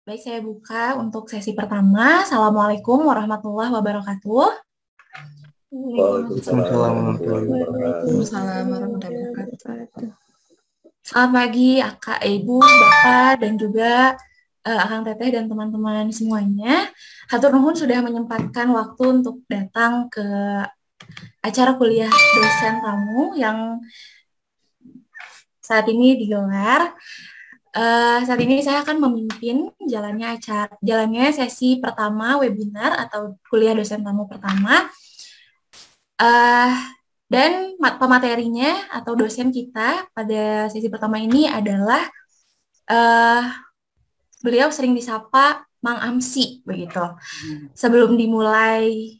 Baik, saya buka untuk sesi pertama. Assalamualaikum warahmatullahi wabarakatuh. Waalaikumsalam warahmatullahi wabarakatuh. Waalaikumsalam warahmatullahi wabarakatuh. Selamat pagi, Kak, Ibu, Bapak, dan juga Akang Teteh dan teman-teman semuanya. Hatur nuhun sudah menyempatkan waktu untuk datang ke acara kuliah dosen tamu yang saat ini digelar. Saat ini saya akan memimpin jalannya sesi pertama webinar atau kuliah dosen tamu pertama. Dan pematerinya atau dosen kita pada sesi pertama ini adalah beliau sering disapa Mang Amsi begitu. Sebelum dimulai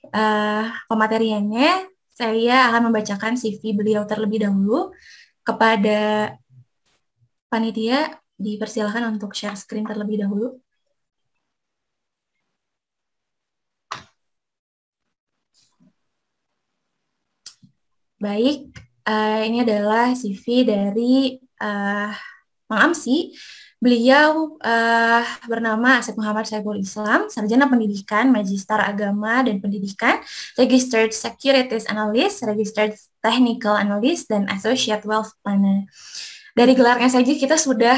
pemateriannya, saya akan membacakan CV beliau terlebih dahulu. Kepada panitia, dipersilakan untuk share screen terlebih dahulu. Baik, ini adalah CV dari Mang Amsi. Beliau bernama Asep Muhammad Saiful Islam, Sarjana Pendidikan, Magister Agama dan Pendidikan, Registered Securities Analyst, Registered Technical Analyst, dan Associate Wealth Planner. Dari gelarnya saja kita sudah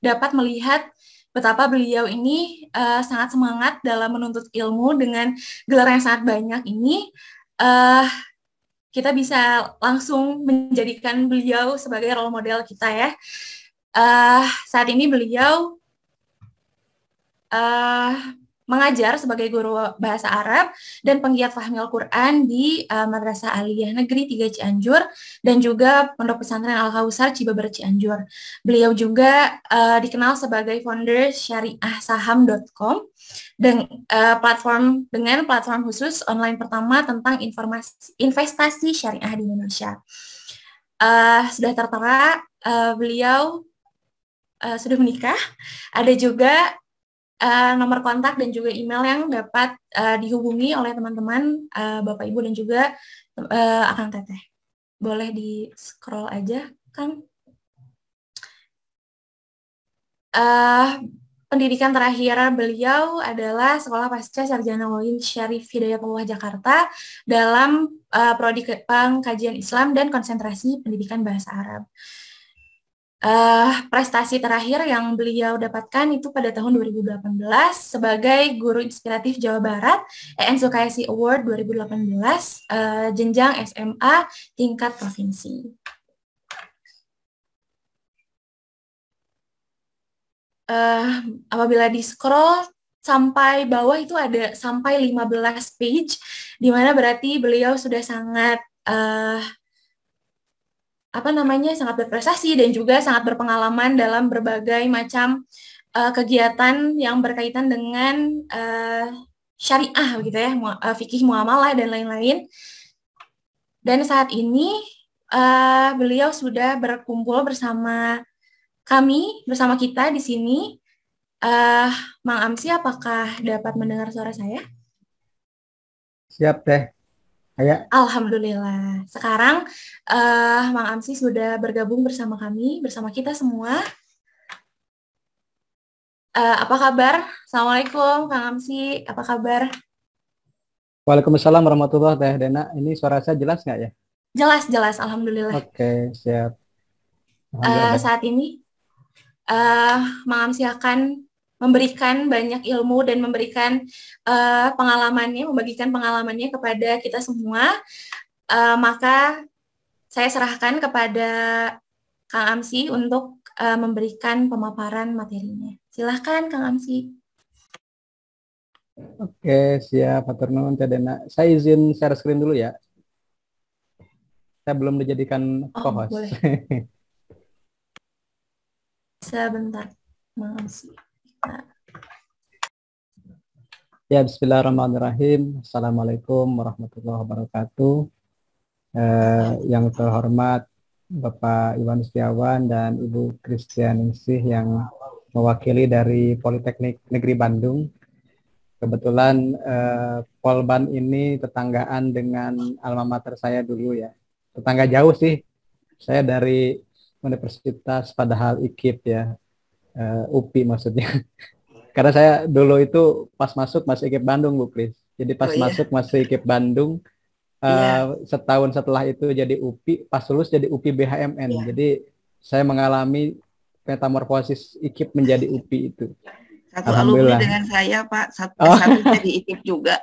dapat melihat betapa beliau ini sangat semangat dalam menuntut ilmu. Dengan gelar yang sangat banyak ini, kita bisa langsung menjadikan beliau sebagai role model kita ya. Saat ini beliau mengajar sebagai guru bahasa Arab dan penggiat Fahmil Quran di Madrasah Aliyah Negeri 3 Cianjur dan juga Pondok Pesantren Al-Kausar Cibeber Cianjur. Beliau juga dikenal sebagai founder syariahsaham.com dan platform khusus online pertama tentang investasi syariah di Indonesia. Sudah tertera beliau sudah menikah. Ada juga nomor kontak dan juga email yang dapat dihubungi oleh teman-teman Bapak Ibu dan juga Akang Teteh. Boleh di scroll aja, Kang. Pendidikan terakhir beliau adalah Sekolah Pasca Sarjana UIN Syarif Hidayatullah Jakarta dalam prodi Pengkajian Islam dan konsentrasi pendidikan bahasa Arab. Prestasi terakhir yang beliau dapatkan itu pada tahun 2018 sebagai Guru Inspiratif Jawa Barat EN Sukaisi Award 2018 jenjang SMA tingkat provinsi. Apabila di scroll sampai bawah itu ada sampai 15 page, di mana berarti beliau sudah sangat sangat berprestasi dan juga sangat berpengalaman dalam berbagai macam kegiatan yang berkaitan dengan syariah gitu ya, fikih muamalah dan lain-lain. Dan saat ini beliau sudah berkumpul bersama kami, bersama kita di sini. Mang Amsi, apakah dapat mendengar suara saya? Siap, Teh. Ayo. Alhamdulillah. Sekarang Mang Amsi sudah bergabung bersama kami, bersama kita semua. Apa kabar? Assalamualaikum, Kang Amsi. Apa kabar? Waalaikumsalam warahmatullahi wabarakatuh, Teh Dena. Ini suara saya jelas nggak ya? Jelas, alhamdulillah. Oke, siap. Saat ini Mang Amsi akan memberikan banyak ilmu dan memberikan membagikan pengalamannya kepada kita semua. Maka saya serahkan kepada Kang Amsi untuk memberikan pemaparan materinya. Silahkan, Kang Amsi. Oke, siap. Hatur nuhun, Teh Dena. Saya izin share screen dulu ya. Saya belum dijadikan co-host. Boleh. Sebentar, Mang Amsi. Ya, bismillahirrahmanirrahim. Assalamualaikum warahmatullahi wabarakatuh. Yang terhormat Bapak Iwan Setiawan dan Ibu Kristianingsih yang mewakili dari Politeknik Negeri Bandung. Kebetulan Polban ini tetanggaan dengan alma mater saya dulu ya. Tetangga jauh sih. Saya dari Universitas Padahal IKIP ya. UPI maksudnya. Karena saya dulu itu pas masuk masih IKIP Bandung, Bu Kris. Jadi pas Oh iya, masuk masih IKIP Bandung, iya, setahun setelah itu jadi UPI, pas lulus jadi UPI BHMN. iya. Jadi saya mengalami metamorfosis IKIP menjadi UPI itu. Satu alumni Alhamdulillah. dengan saya, Pak. Oh, S1 jadi IKIP juga.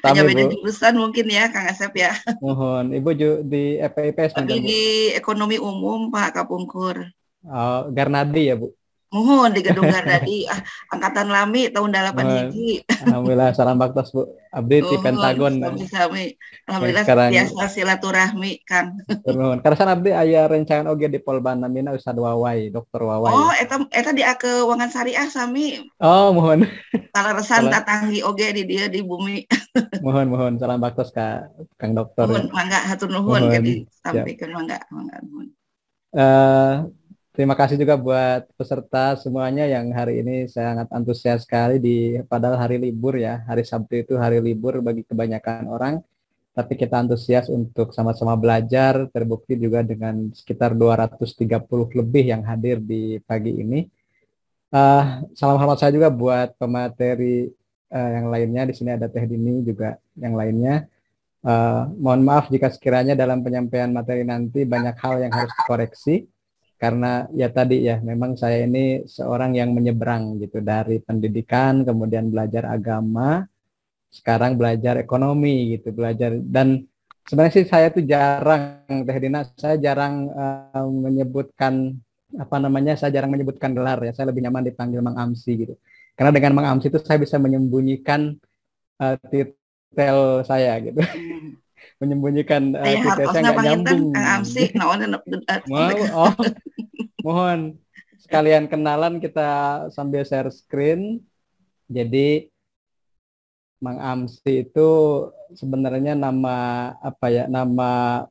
Hanya sami beda Bu. jurusan mungkin ya, Kang Asep ya. Mohon. Ibu di FPIPS Tapi mungkin Bu. di ekonomi umum, Pak Kapungkur. Oh, Garnadi ya Bu. Mohon di Gedung Gardadi. Angkatan lami tahun 8 Mohon. hiji. Alhamdulillah salam baktos Bu. Abdi di Mohon, Pentagon sami-sami. yang Alhamdulillah sekarang biasa silaturahmi, Kang. turun. Karena kan abdi aya rencangan oge di Polban namina Ustad Wawai, Dokter Oh, Wawai. eta di keuangan syariah sami. Oh, mohon. Kaleresan Salam, tatanggi oge di dia di bumi. mohon salam baktos ka Kang Dokter ya. Mohon, mangga hatur nuhun Mohon. jadi Siap. sampaikan mangga nuhun. Eh, terima kasih juga buat peserta semuanya yang hari ini sangat antusias sekali padahal hari libur ya. Hari Sabtu itu hari libur bagi kebanyakan orang. Tapi kita antusias untuk sama-sama belajar, terbukti juga dengan sekitar 230 lebih yang hadir di pagi ini. Salam hormat saya juga buat pemateri yang lainnya. Di sini ada Teh Dini juga yang lainnya. Mohon maaf jika sekiranya dalam penyampaian materi nanti banyak hal yang harus dikoreksi. Karena ya tadi ya, memang saya ini seorang yang menyeberang gitu dari pendidikan, kemudian belajar agama, sekarang belajar ekonomi gitu, belajar. Dan sebenarnya sih saya tuh jarang, Teh Dina, saya jarang menyebutkan apa namanya, saya jarang menyebutkan gelar ya, saya lebih nyaman dipanggil Mang Amsi gitu. Karena dengan Mang Amsi itu saya bisa menyembunyikan titel saya gitu, menyembunyikan Saya titel saya hartosna nggak panginten nyambung. Kang Amsi naon Oh, mohon sekalian kenalan kita sambil share screen. Jadi Mang Amsi itu sebenarnya nama apa ya, nama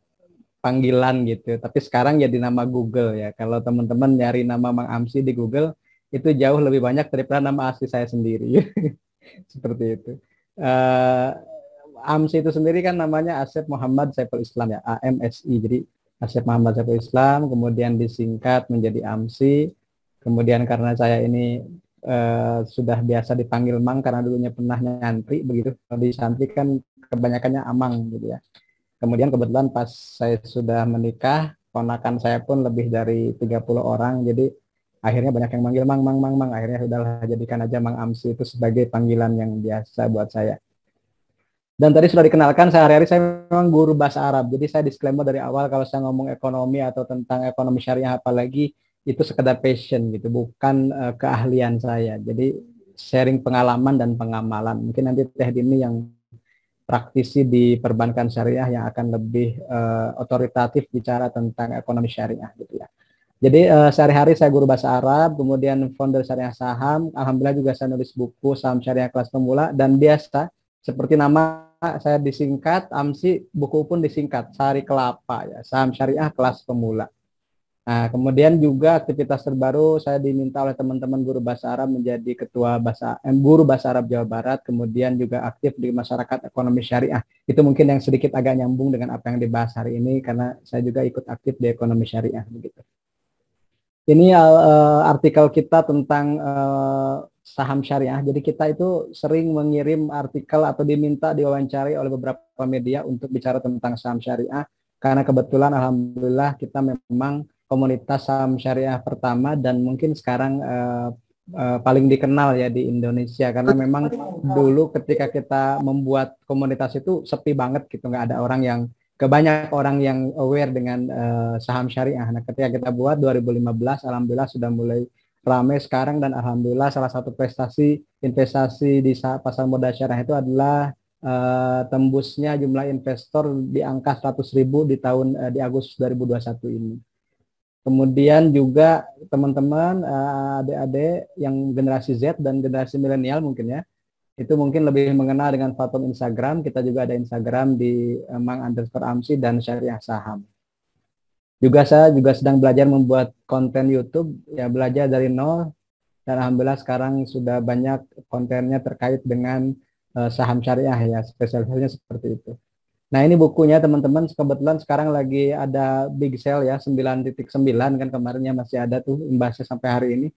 panggilan gitu. Tapi sekarang jadi nama Google ya. Kalau teman-teman nyari nama Mang Amsi di Google itu jauh lebih banyak daripada nama asli saya sendiri. Seperti itu. Uh, Amsi itu sendiri kan namanya Asep Muhammad Saiful Islam ya, AMSI. Jadi Asep Muhammad Saiful Islam, kemudian disingkat menjadi Amsi. Kemudian karena saya ini sudah biasa dipanggil Mang karena dulunya pernah nyantri begitu. Kalau di santri kan kebanyakannya Amang gitu ya. Kemudian kebetulan pas saya sudah menikah, ponakan saya pun lebih dari 30 orang. Jadi akhirnya banyak yang manggil Mang, Mang, Mang, Mang. Akhirnya sudahlah jadikan aja Mang Amsi itu sebagai panggilan yang biasa buat saya. Dan tadi sudah dikenalkan, sehari-hari saya memang guru bahasa Arab. Jadi saya disclaimer dari awal kalau saya ngomong ekonomi atau tentang ekonomi syariah apalagi itu sekedar passion gitu, bukan keahlian saya. Jadi sharing pengalaman dan pengamalan. Mungkin nanti Teh Dini yang praktisi di perbankan syariah yang akan lebih otoritatif bicara tentang ekonomi syariah gitu ya. Jadi sehari-hari saya guru bahasa Arab, kemudian founder Syariah Saham. Alhamdulillah juga saya nulis buku Saham Syariah kelas pemula, dan biasa seperti nama saya disingkat, Amsi, buku pun disingkat Sari Kelapa ya, Saham Syariah kelas pemula. Nah, kemudian juga aktivitas terbaru saya diminta oleh teman-teman guru bahasa Arab menjadi ketua guru bahasa Arab Jawa Barat, kemudian juga aktif di masyarakat ekonomi syariah. Itu mungkin yang sedikit agak nyambung dengan apa yang dibahas hari ini karena saya juga ikut aktif di ekonomi syariah begitu. Ini artikel kita tentang saham syariah. Jadi kita itu sering mengirim artikel atau diminta diwawancari oleh beberapa media untuk bicara tentang saham syariah. Karena kebetulan alhamdulillah kita memang komunitas saham syariah pertama dan mungkin sekarang paling dikenal ya di Indonesia. Karena memang dulu ketika kita membuat komunitas itu sepi banget gitu, nggak ada orang yang banyak orang yang aware dengan saham syariah. Nah, ketika kita buat 2015, alhamdulillah sudah mulai ramai sekarang, dan alhamdulillah salah satu prestasi investasi di pasar modal syariah itu adalah tembusnya jumlah investor di angka 100.000 di Agustus 2021 ini. Kemudian juga teman-teman adik-adik yang generasi Z dan generasi milenial mungkin ya, itu mungkin lebih mengenal dengan platform Instagram. Kita juga ada Instagram di Mang_Amsi dan Syariah Saham. Juga saya juga sedang belajar membuat konten YouTube, ya belajar dari nol, dan alhamdulillah sekarang sudah banyak kontennya terkait dengan saham syariah ya, spesialisasinya seperti itu. Nah, ini bukunya teman-teman, kebetulan sekarang lagi ada big sale ya, 9.9 kan kemarinnya masih ada tuh imbasnya sampai hari ini.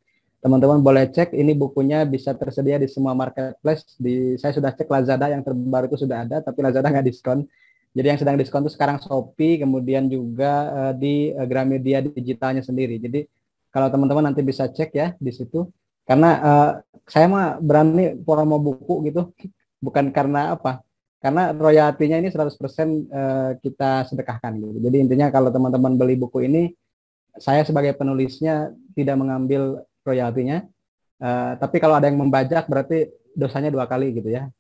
Teman-teman boleh cek, ini bukunya bisa tersedia di semua marketplace. Saya sudah cek Lazada yang terbaru itu sudah ada, tapi Lazada nggak diskon. Jadi yang sedang diskon itu sekarang Shopee, kemudian juga di Gramedia digitalnya sendiri. Jadi kalau teman-teman nanti bisa cek ya di situ. Karena saya mah berani promo buku gitu, bukan karena apa? Karena royaltinya ini 100% kita sedekahkan gitu. Jadi intinya kalau teman-teman beli buku ini, saya sebagai penulisnya tidak mengambil royaltinya. Tapi kalau ada yang membajak berarti dosanya 2 kali gitu ya.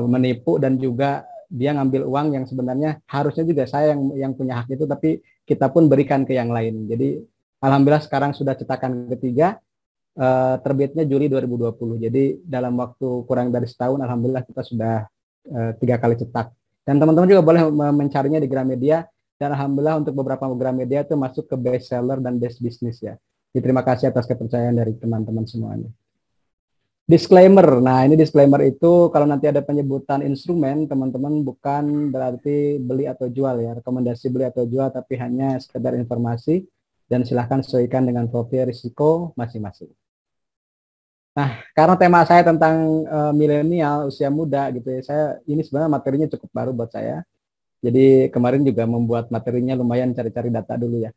Menipu dan juga dia ngambil uang yang sebenarnya harusnya juga saya yang punya hak itu, tapi kita pun berikan ke yang lain. Jadi alhamdulillah sekarang sudah cetakan ketiga, terbitnya Juli 2020. Jadi dalam waktu kurang dari setahun alhamdulillah kita sudah 3 kali cetak. Dan teman-teman juga boleh mencarinya di Gramedia. Dan alhamdulillah untuk beberapa Gramedia itu masuk ke best seller dan best business ya. Jadi, terima kasih atas kepercayaan dari teman-teman semuanya. Disclaimer. Nah, ini disclaimer itu kalau nanti ada penyebutan instrumen, teman-teman bukan berarti beli atau jual ya. Rekomendasi beli atau jual, tapi hanya sekedar informasi. Dan silahkan sesuaikan dengan profil risiko masing-masing. Nah, karena tema saya tentang milenial, usia muda gitu ya, ini sebenarnya materinya cukup baru buat saya. Jadi kemarin juga membuat materinya lumayan cari-cari data dulu ya.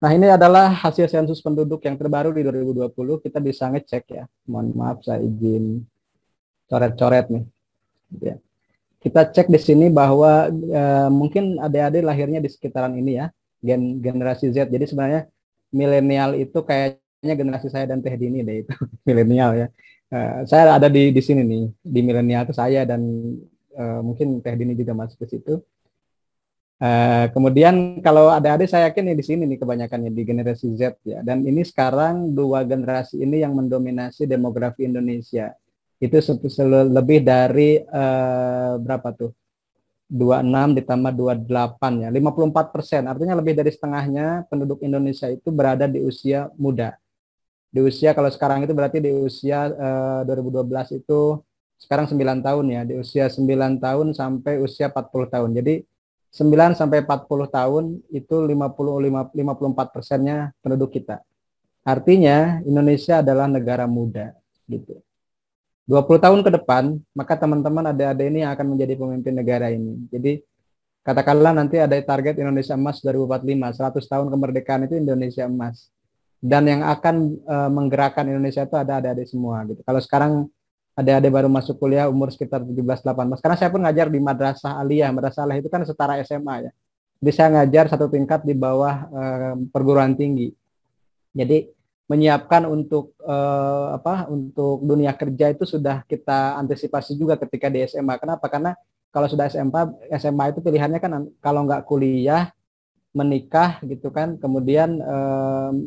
Nah, ini adalah hasil sensus penduduk yang terbaru di 2020. Kita bisa ngecek ya. Mohon maaf, saya izin coret-coret nih. Ya. Kita cek di sini bahwa mungkin adik-adik lahirnya di sekitaran ini ya, generasi Z. Jadi sebenarnya milenial itu kayaknya generasi saya dan Teh Dini deh itu milenial ya. Saya ada di sini nih, di milenial itu saya dan mungkin Teh Dini juga masuk ke situ. Kemudian kalau adik-adik saya yakin nih di sini nih kebanyakannya di generasi Z ya. Dan ini sekarang 2 generasi ini yang mendominasi demografi Indonesia. Itu lebih dari berapa tuh? 26 ditambah 28 ya, 54%. Artinya lebih dari setengahnya penduduk Indonesia itu berada di usia muda. Di usia kalau sekarang itu berarti di usia 2012 itu sekarang 9 tahun ya. Di usia 9 tahun sampai usia 40 tahun. Jadi 9 sampai 40 tahun itu 54%-nya penduduk kita. Artinya Indonesia adalah negara muda gitu. 20 tahun ke depan, maka teman-teman adik-adik ini akan menjadi pemimpin negara ini. Jadi katakanlah nanti ada target Indonesia Emas 2045, 100 tahun kemerdekaan itu Indonesia Emas. Dan yang akan menggerakkan Indonesia itu ada adik-adik semua gitu. Kalau sekarang adik-adik baru masuk kuliah umur sekitar 17-18. Karena saya pun ngajar di Madrasah Aliyah. Madrasah Aliyah itu kan setara SMA ya. Jadi saya ngajar satu tingkat di bawah perguruan tinggi. Jadi menyiapkan untuk untuk dunia kerja itu sudah kita antisipasi juga ketika di SMA. Kenapa? Karena kalau sudah SMA itu pilihannya kan kalau nggak kuliah, menikah gitu kan, kemudian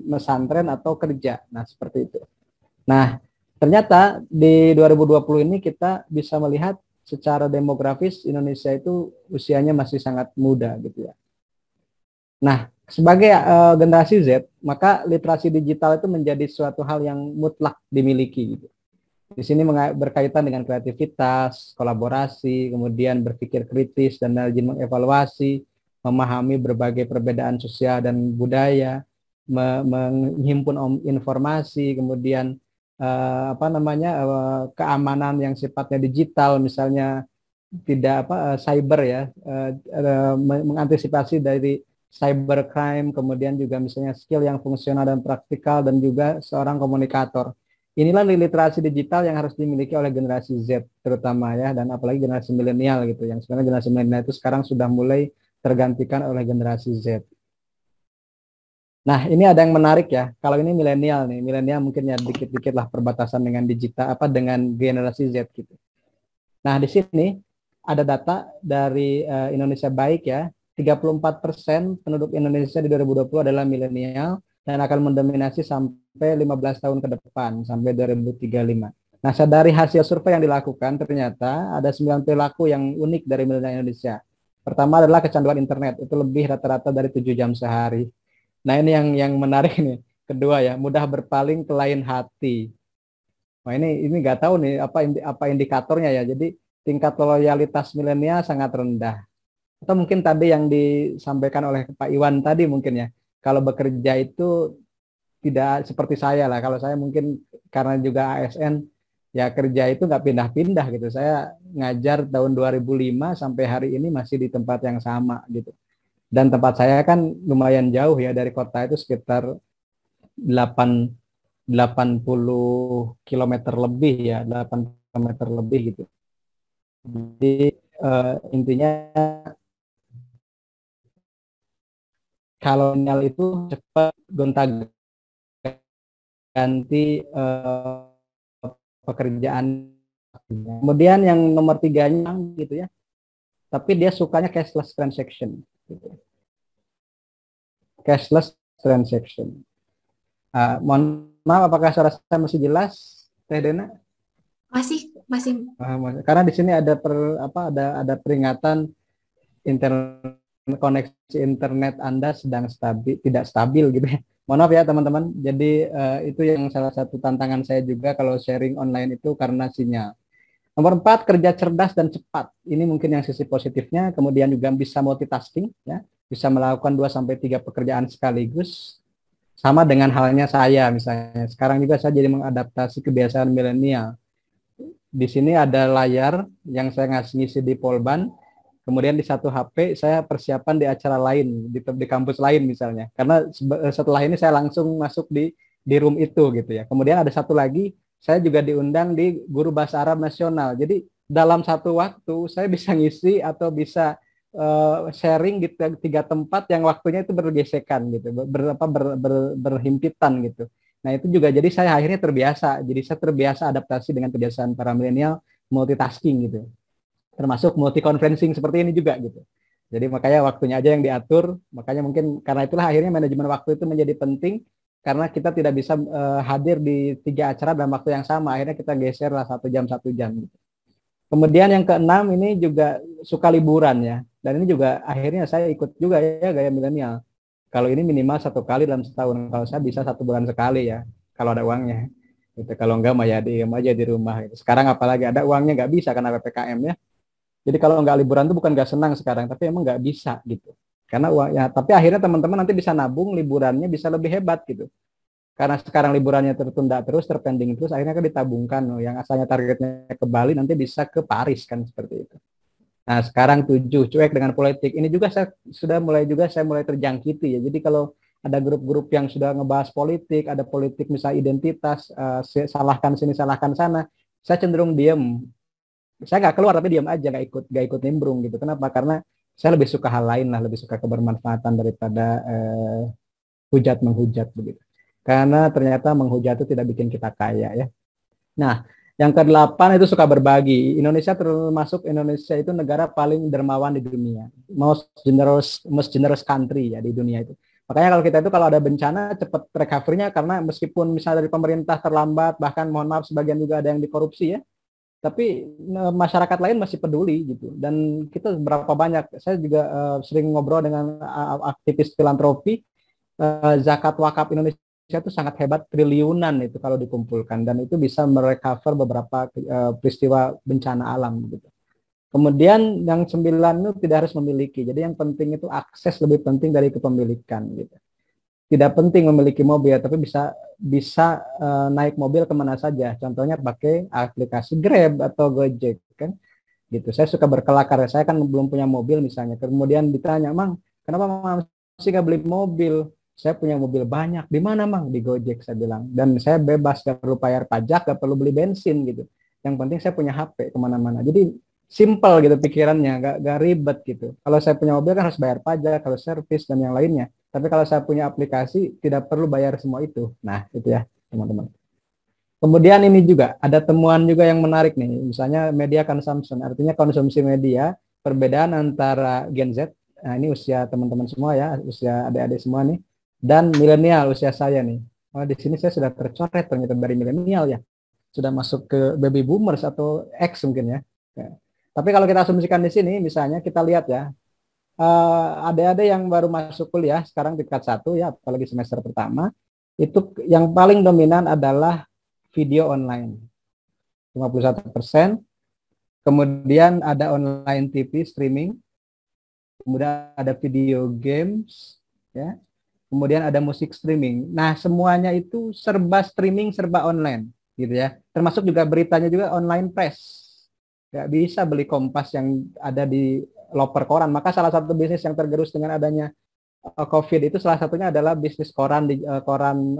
mesantren atau kerja. Nah, seperti itu. Nah, ternyata di 2020 ini kita bisa melihat secara demografis Indonesia itu usianya masih sangat muda gitu ya. Nah, sebagai generasi Z, maka literasi digital itu menjadi suatu hal yang mutlak dimiliki gitu. Di sini berkaitan dengan kreativitas, kolaborasi, kemudian berpikir kritis dan rajin mengevaluasi, memahami berbagai perbedaan sosial dan budaya, menghimpun informasi, kemudian keamanan yang sifatnya digital, misalnya tidak cyber ya, mengantisipasi dari cybercrime, kemudian juga misalnya skill yang fungsional dan praktikal, dan juga seorang komunikator. Inilah literasi digital yang harus dimiliki oleh generasi Z terutama ya, dan apalagi generasi milenial gitu, yang sebenarnya generasi milenial itu sekarang sudah mulai tergantikan oleh generasi Z. Nah, ini ada yang menarik ya. Kalau ini milenial nih, milenial mungkin ya dikit-dikit lah perbatasan dengan digital dengan generasi Z gitu. Nah, di sini ada data dari Indonesia Baik ya. 34% penduduk Indonesia di 2020 adalah milenial dan akan mendominasi sampai 15 tahun ke depan, sampai 2035. Nah, dari hasil survei yang dilakukan, ternyata ada 9 perilaku yang unik dari milenial Indonesia. Pertama adalah kecanduan internet, itu lebih rata-rata dari 7 jam sehari. Nah, ini yang menarik nih. Kedua ya, mudah berpaling ke lain hati. Nah, ini nggak tahu nih apa indikatornya ya. Jadi tingkat loyalitas milenial sangat rendah. Atau mungkin tadi yang disampaikan oleh Pak Iwan tadi mungkin ya, kalau bekerja itu tidak seperti saya lah. Kalau saya mungkin karena juga ASN ya kerja itu nggak pindah-pindah gitu. Saya ngajar tahun 2005 sampai hari ini masih di tempat yang sama gitu. Dan tempat saya kan lumayan jauh ya dari kota itu sekitar 8 80 kilometer lebih ya, 8 kilometer lebih gitu. Jadi intinya kolonial itu cepat gonta-ganti pekerjaan. Kemudian yang nomor 3-nya gitu ya, tapi dia sukanya cashless transaction. Gitu. Cashless transaction. Mohon maaf, apakah suara saya masih jelas, Teh Dena? Masih. Karena di sini ada ada peringatan internet, koneksi internet Anda sedang tidak stabil gitu ya. Mohon maaf ya teman-teman. Jadi itu yang salah satu tantangan saya juga kalau sharing online itu karena sinyal. Nomor 4, kerja cerdas dan cepat. Ini mungkin yang sisi positifnya. Kemudian juga bisa multitasking, ya, bisa melakukan 2-3 pekerjaan sekaligus. Sama dengan halnya saya misalnya. Sekarang juga saya jadi mengadaptasi kebiasaan milenial. Di sini ada layar yang saya ngisi di Polban. Kemudian di satu HP saya persiapan di acara lain, di kampus lain misalnya. Karena setelah ini saya langsung masuk di room itu gitu ya. Kemudian ada satu lagi, saya juga diundang di Guru Bahasa Arab Nasional. Jadi dalam satu waktu saya bisa ngisi atau bisa sharing di 3 tempat yang waktunya itu bergesekan gitu, berhimpitan gitu. Nah itu juga jadi saya akhirnya terbiasa. Jadi saya terbiasa adaptasi dengan kebiasaan para milenial multitasking gitu. Termasuk multi conferencing seperti ini juga gitu. Jadi makanya waktunya aja yang diatur. Makanya mungkin karena itulah akhirnya manajemen waktu itu menjadi penting karena kita tidak bisa hadir di 3 acara dalam waktu yang sama. Akhirnya kita geser lah 1 jam 1 jam. Gitu. Kemudian yang ke-6 ini juga suka liburan ya. Dan ini juga akhirnya saya ikut juga ya gaya milenial. Kalau ini minimal 1 kali dalam setahun. Kalau saya bisa 1 bulan sekali ya. Kalau ada uangnya. Gitu. Kalau enggak mah ya diem aja di rumah. Gitu. Sekarang apalagi ada uangnya nggak bisa karena PPKM ya. Jadi kalau nggak liburan tuh bukan nggak senang sekarang, tapi emang nggak bisa gitu. Karena uang ya, tapi akhirnya teman-teman nanti bisa nabung liburannya bisa lebih hebat gitu. Karena sekarang liburannya tertunda terus, terpending terus, akhirnya kan ditabungkan. Yang asalnya targetnya ke Bali nanti bisa ke Paris kan seperti itu. Nah sekarang 7, cuek dengan politik. Ini juga saya mulai terjangkiti ya. Jadi kalau ada grup-grup yang sudah ngebahas politik, ada politik misalnya identitas, salahkan sini, salahkan sana, saya cenderung diem. Saya nggak keluar tapi diam aja, nggak ikut nimbrung gitu. Kenapa? Karena saya lebih suka hal lain lah, lebih suka kebermanfaatan daripada hujat menghujat begitu. Karena ternyata menghujat itu tidak bikin kita kaya ya. Nah, yang ke-8 itu suka berbagi. Indonesia itu negara paling dermawan di dunia, most generous country ya di dunia itu. Makanya kalau kita itu kalau ada bencana cepat recovery-nya karena meskipun misalnya dari pemerintah terlambat, bahkan mohon maaf sebagian juga ada yang dikorupsi ya. Tapi masyarakat lain masih peduli gitu. Dan kita berapa banyak, saya juga sering ngobrol dengan aktivis filantropi, zakat wakaf Indonesia itu sangat hebat, triliunan itu kalau dikumpulkan, dan itu bisa merecover beberapa peristiwa bencana alam gitu. Kemudian yang 9 itu tidak harus memiliki, jadi yang penting itu akses lebih penting dari kepemilikan gitu. Tidak penting memiliki mobil, tapi bisa naik mobil kemana saja. Contohnya pakai aplikasi Grab atau Gojek kan, gitu. Saya suka berkelakar. Saya kan belum punya mobil misalnya. Kemudian ditanya, Mang, kenapa Mang sih nggak beli mobil? Saya punya mobil banyak. Di mana Mang? Di Gojek saya bilang. Dan saya bebas, nggak perlu bayar pajak, nggak perlu beli bensin gitu. Yang penting saya punya HP kemana-mana. Jadi simple gitu pikirannya, nggak ribet gitu. Kalau saya punya mobil kan harus bayar pajak, harus servis dan yang lainnya. Tapi kalau saya punya aplikasi, tidak perlu bayar semua itu. Nah, itu ya, teman-teman. Kemudian ini juga, ada temuan juga yang menarik nih. Misalnya media consumption, artinya konsumsi media, perbedaan antara Gen Z, nah ini usia teman-teman semua ya, usia adik-adik semua nih, dan milenial, usia saya nih. Oh, di sini saya sudah tercoret ternyata dari milenial ya. Sudah masuk ke baby boomers atau X mungkin ya. Tapi kalau kita asumsikan di sini, misalnya kita lihat ya, adik-adik yang baru masuk kuliah sekarang tingkat 1 ya, apalagi semester pertama, itu yang paling dominan adalah video online 51%, kemudian ada online TV streaming, kemudian ada video games ya, kemudian ada musik streaming. Nah, semuanya itu serba streaming, serba online, gitu ya. Termasuk juga beritanya juga online press. Nggak bisa beli Kompas yang ada di loper koran. Maka salah satu bisnis yang tergerus dengan adanya COVID itu salah satunya adalah bisnis koran di koran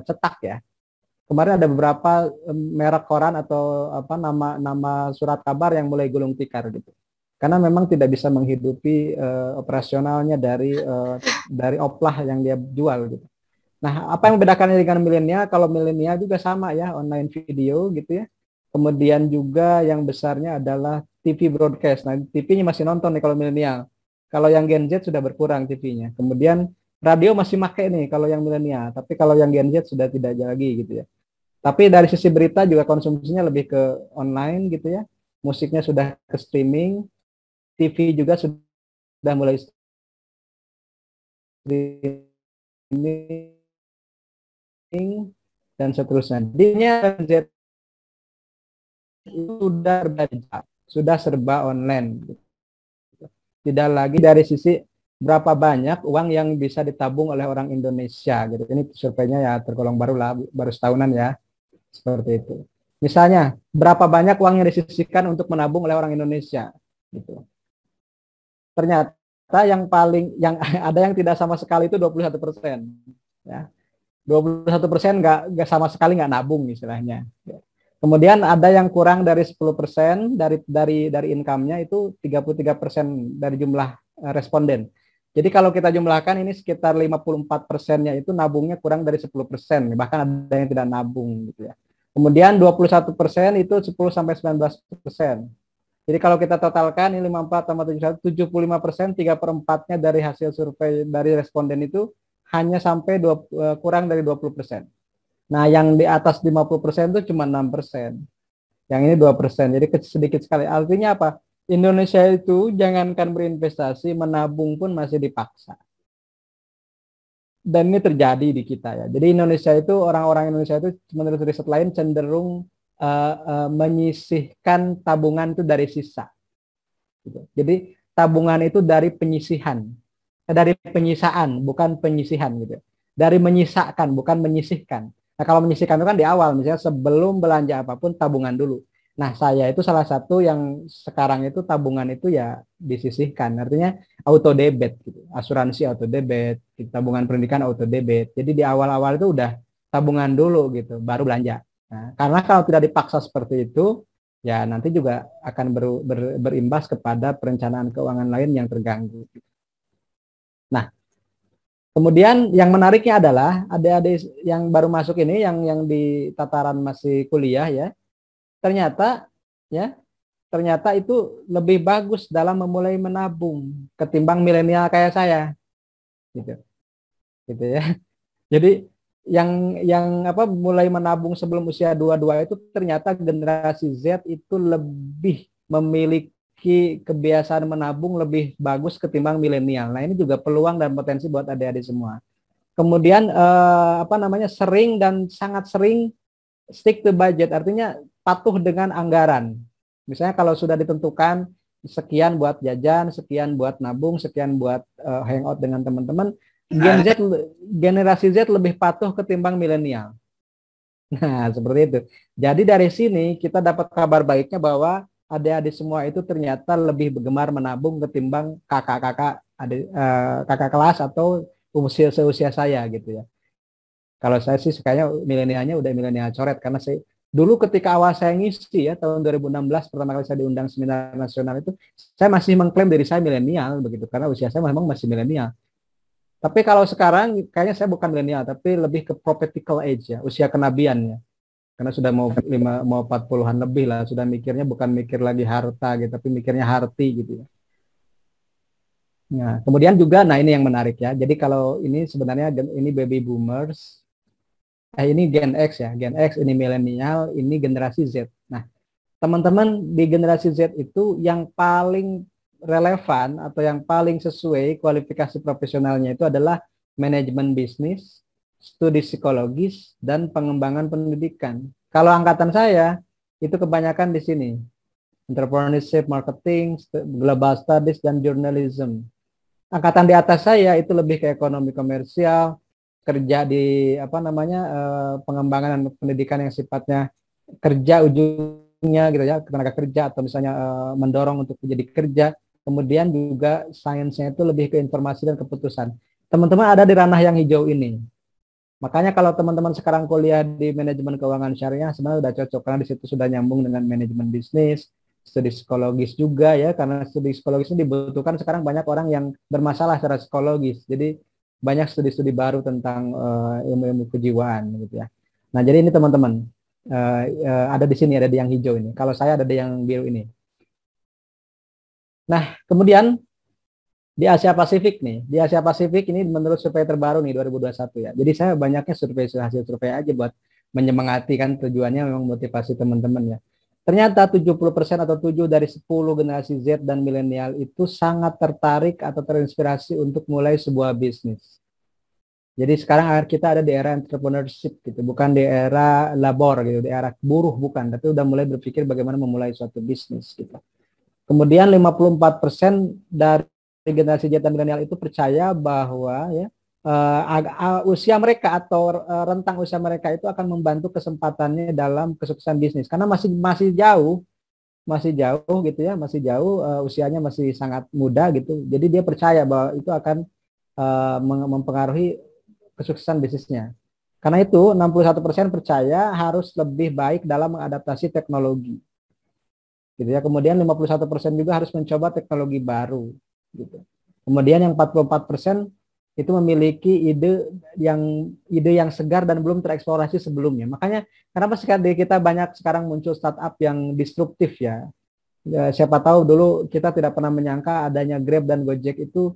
cetak ya. Kemarin ada beberapa merek koran atau apa nama surat kabar yang mulai gulung tikar gitu. Karena memang tidak bisa menghidupi operasionalnya dari oplah yang dia jual gitu. Nah, apa yang membedakannya dengan milenial? Kalau milenial juga sama ya, online video gitu ya. Kemudian juga yang besarnya adalah TV broadcast. Nah, TV-nya masih nonton nih kalau milenial. Kalau yang Gen Z sudah berkurang TV-nya. Kemudian radio masih make nih kalau yang milenial. Tapi kalau yang Gen Z sudah tidak lagi gitu ya. Tapi dari sisi berita juga konsumsinya lebih ke online gitu ya. Musiknya sudah ke streaming. TV juga sudah mulai streaming dan seterusnya. Jadinya Z sudah berbeda, sudah serba online. Tidak lagi dari sisi berapa banyak uang yang bisa ditabung oleh orang Indonesia gitu. Ini surveinya ya tergolong baru lah, baru setahunan ya, seperti itu. Misalnya berapa banyak uang yang disisihkan untuk menabung oleh orang Indonesia gitu. Ternyata yang ada yang tidak sama sekali itu 21%. Ya. 21% nggak sama sekali nggak nabung istilahnya. Kemudian ada yang kurang dari 10% dari income-nya itu 33% dari jumlah responden. Jadi kalau kita jumlahkan ini sekitar 54%-nya itu nabungnya kurang dari 10%, bahkan ada yang tidak nabung gitu ya. Kemudian 21% itu 10 sampai 19%. Jadi kalau kita totalkan ini 54 tambah 71, 75%, 3/4-nya dari hasil survei dari responden itu hanya sampai kurang dari 20%. Nah, yang di atas 50% itu cuma 6%. Yang ini 2%. Jadi sedikit sekali. Artinya apa? Indonesia itu jangankan berinvestasi, menabung pun masih dipaksa. Dan ini terjadi di kita ya. Jadi Indonesia itu, orang-orang Indonesia itu menurut riset lain cenderung menyisihkan tabungan itu dari sisa. Gitu. Jadi tabungan itu dari penyisihan. Dari penyisaan, bukan penyisihan gitu. Dari menyisakan, bukan menyisihkan. Nah, kalau menyisihkan itu kan di awal, misalnya sebelum belanja apapun tabungan dulu. Nah, saya itu salah satu yang sekarang itu tabungan itu ya disisihkan. Artinya auto debit gitu. Asuransi auto debit, tabungan pendidikan auto debit. Jadi di awal-awal itu udah tabungan dulu gitu, baru belanja. Nah, karena kalau tidak dipaksa seperti itu, ya nanti juga akan berimbas kepada perencanaan keuangan lain yang terganggu. Nah, kemudian yang menariknya adalah adik-adik yang baru masuk ini, yang di tataran masih kuliah ya, ternyata itu lebih bagus dalam memulai menabung ketimbang milenial kayak saya, gitu ya. Jadi yang mulai menabung sebelum usia 22 itu ternyata generasi Z itu lebih memiliki kebiasaan menabung lebih bagus ketimbang milenial. Nah, ini juga peluang dan potensi buat adik-adik semua. Kemudian sering dan sangat sering stick to budget, artinya patuh dengan anggaran. Misalnya kalau sudah ditentukan sekian buat jajan, sekian buat nabung, sekian buat hangout dengan teman-teman, generasi Z lebih patuh ketimbang milenial. Nah, seperti itu. Jadi dari sini kita dapat kabar baiknya bahwa adik-adik semua itu ternyata lebih gemar menabung ketimbang kakak-kakak kakak kelas atau seusia saya gitu ya. Kalau saya sih kayaknya milenialnya udah milenial coret, karena saya dulu ketika awal saya ngisi ya tahun 2016 pertama kali saya diundang seminar nasional itu, saya masih mengklaim diri saya milenial begitu karena usia saya memang masih milenial. Tapi kalau sekarang kayaknya saya bukan milenial, tapi lebih ke prophetical age ya, usia kenabian ya. Karena sudah mau 40-an lebih lah, sudah mikirnya bukan mikir lagi harta gitu, tapi mikirnya harti gitu ya. Nah, kemudian juga ini yang menarik ya. Jadi kalau ini sebenarnya ini baby boomers, ini Gen X ya, Gen X, ini milenial, ini generasi Z. Nah, teman-teman di generasi Z itu yang paling relevan atau yang paling sesuai kualifikasi profesionalnya itu adalah manajemen bisnis, studi psikologis, dan pengembangan pendidikan. Kalau angkatan saya, itu kebanyakan di sini. Entrepreneurship, marketing, global studies, dan journalism. angkatan di atas saya itu lebih ke ekonomi komersial, kerja di pengembangan dan pendidikan yang sifatnya kerja ujungnya gitu ya, tenaga kerja atau misalnya mendorong untuk menjadi kerja. Kemudian juga sainsnya itu lebih ke informasi dan keputusan. Teman-teman ada di ranah yang hijau ini. Makanya kalau teman-teman sekarang kuliah di manajemen keuangan syariah sebenarnya sudah cocok karena di situ sudah nyambung dengan manajemen bisnis, studi psikologis juga ya, karena studi psikologis ini dibutuhkan sekarang banyak orang yang bermasalah secara psikologis. Jadi banyak studi-studi baru tentang ilmu-ilmu kejiwaan gitu ya. Nah, jadi ini teman-teman ada di sini, ada di yang hijau ini. Kalau saya ada di yang biru ini. Nah, kemudian di Asia Pasifik nih. Di Asia Pasifik ini menurut survei terbaru nih 2021 ya. Jadi saya banyaknya hasil survei aja buat menyemangati, kan tujuannya memang motivasi teman-teman ya. Ternyata 70% atau 7 dari 10 generasi Z dan milenial itu sangat tertarik atau terinspirasi untuk mulai sebuah bisnis. Jadi sekarang kita ada di era entrepreneurship gitu, bukan di era labor gitu, di era buruh bukan, tapi udah mulai berpikir bagaimana memulai suatu bisnis gitu. Kemudian 54% dari generasi Z dan milenial itu percaya bahwa ya usia mereka atau rentang usia mereka itu akan membantu kesempatannya dalam kesuksesan bisnis karena masih jauh gitu ya, masih jauh, usianya masih sangat muda gitu. Jadi dia percaya bahwa itu akan mempengaruhi kesuksesan bisnisnya. Karena itu 61% percaya harus lebih baik dalam mengadaptasi teknologi. Gitu ya. Kemudian 51% juga harus mencoba teknologi baru gitu. Kemudian yang 44% itu memiliki ide yang segar dan belum tereksplorasi sebelumnya. Makanya kenapa sekali kita banyak sekarang muncul startup yang disruptif ya. Siapa tahu dulu kita tidak pernah menyangka adanya Grab dan Gojek itu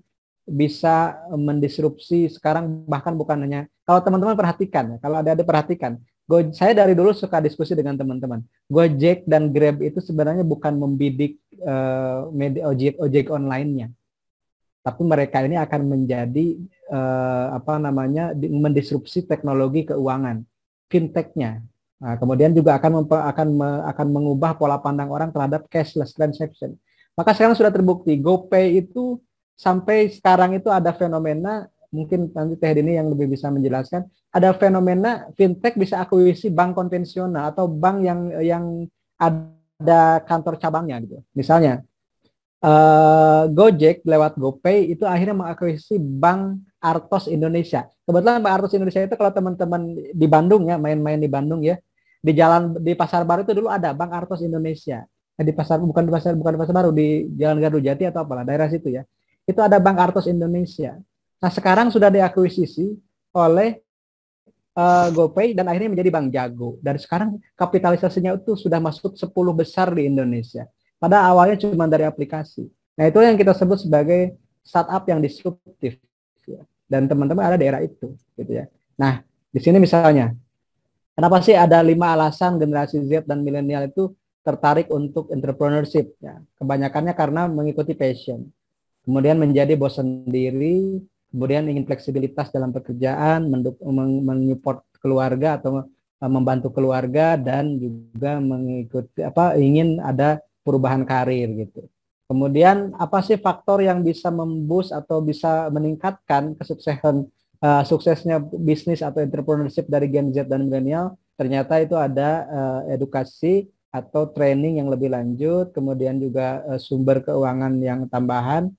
bisa mendisrupsi sekarang, bahkan bukan hanya, kalau teman-teman perhatikan ya, kalau ada perhatikan, saya dari dulu suka diskusi dengan teman-teman. Gojek dan Grab itu sebenarnya bukan membidik ojek online-nya. Tapi mereka ini akan menjadi mendisrupsi teknologi keuangan, fintech-nya. Nah, kemudian juga akan mengubah pola pandang orang terhadap cashless transaction. Maka sekarang sudah terbukti GoPay itu sampai sekarang itu ada fenomena, mungkin nanti Teh Dini yang lebih bisa menjelaskan, ada fenomena fintech bisa akuisisi bank konvensional atau bank yang ada kantor cabangnya gitu. Misalnya Gojek lewat GoPay itu akhirnya mengakuisisi Bank Artos Indonesia. Kebetulan Bank Artos Indonesia itu kalau teman-teman di Bandung ya, main-main di Bandung ya, di Pasar Baru itu dulu ada Bank Artos Indonesia. Di pasar bukan di pasar baru, di Jalan Gardu Jati atau apalah daerah situ ya. Itu ada Bank Artos Indonesia. Nah, sekarang sudah diakuisisi oleh GoPay dan akhirnya menjadi Bank Jago. Dan sekarang kapitalisasinya itu sudah masuk 10 besar di Indonesia. Pada awalnya cuma dari aplikasi. Nah, itu yang kita sebut sebagai startup yang disruptif. Ya. Dan teman-teman ada di era itu. Gitu ya. Nah, di sini misalnya, kenapa sih ada 5 alasan generasi Z dan milenial itu tertarik untuk entrepreneurship? Ya. Kebanyakannya karena mengikuti passion. Kemudian menjadi bosan diri, kemudian ingin fleksibilitas dalam pekerjaan, menyupport keluarga atau membantu keluarga, dan juga mengikuti ingin ada perubahan karir gitu. Kemudian apa sih faktor yang bisa memboost atau bisa meningkatkan suksesnya bisnis atau entrepreneurship dari Gen Z dan milenial? Ternyata itu ada edukasi atau training yang lebih lanjut, kemudian juga sumber keuangan yang tambahan,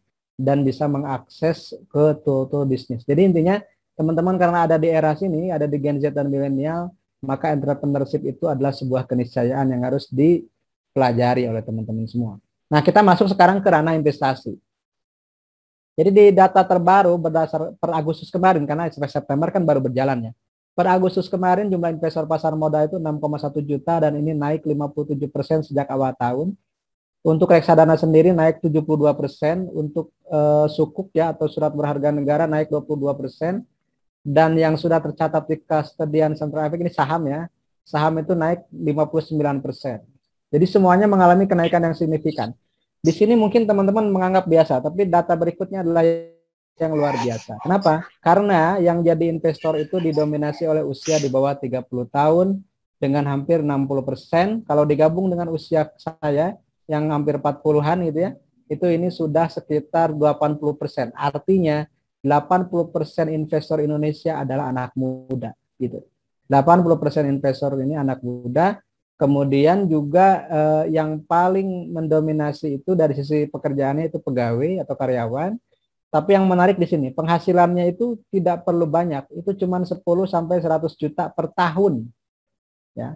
dan bisa mengakses ke tool bisnis. Jadi intinya teman-teman karena ada di era sini, ada di Gen Z dan milenial, maka entrepreneurship itu adalah sebuah keniscayaan yang harus dipelajari oleh teman-teman semua. Nah, kita masuk sekarang ke ranah investasi. Jadi di data terbaru berdasar per Agustus kemarin, karena September kan baru berjalan ya. Per Agustus kemarin jumlah investor pasar modal itu 6,1 juta dan ini naik 57% sejak awal tahun. Untuk reksadana sendiri naik 72%, untuk sukuk ya atau surat berharga negara naik 22%, dan yang sudah tercatat di Custodian Central Africa ini saham ya, saham itu naik 59%. Jadi semuanya mengalami kenaikan yang signifikan. Di sini mungkin teman-teman menganggap biasa, tapi data berikutnya adalah yang luar biasa. Kenapa? Karena yang jadi investor itu didominasi oleh usia di bawah 30 tahun dengan hampir 60%. Kalau digabung dengan usia saya yang hampir 40-an gitu ya, itu ini sudah sekitar 80%. Artinya 80% investor Indonesia adalah anak muda gitu. 80% investor ini anak muda. Kemudian juga yang paling mendominasi itu dari sisi pekerjaannya itu pegawai atau karyawan. Tapi yang menarik di sini, penghasilannya itu tidak perlu banyak, itu cuma 10 sampai 100 juta per tahun. Ya.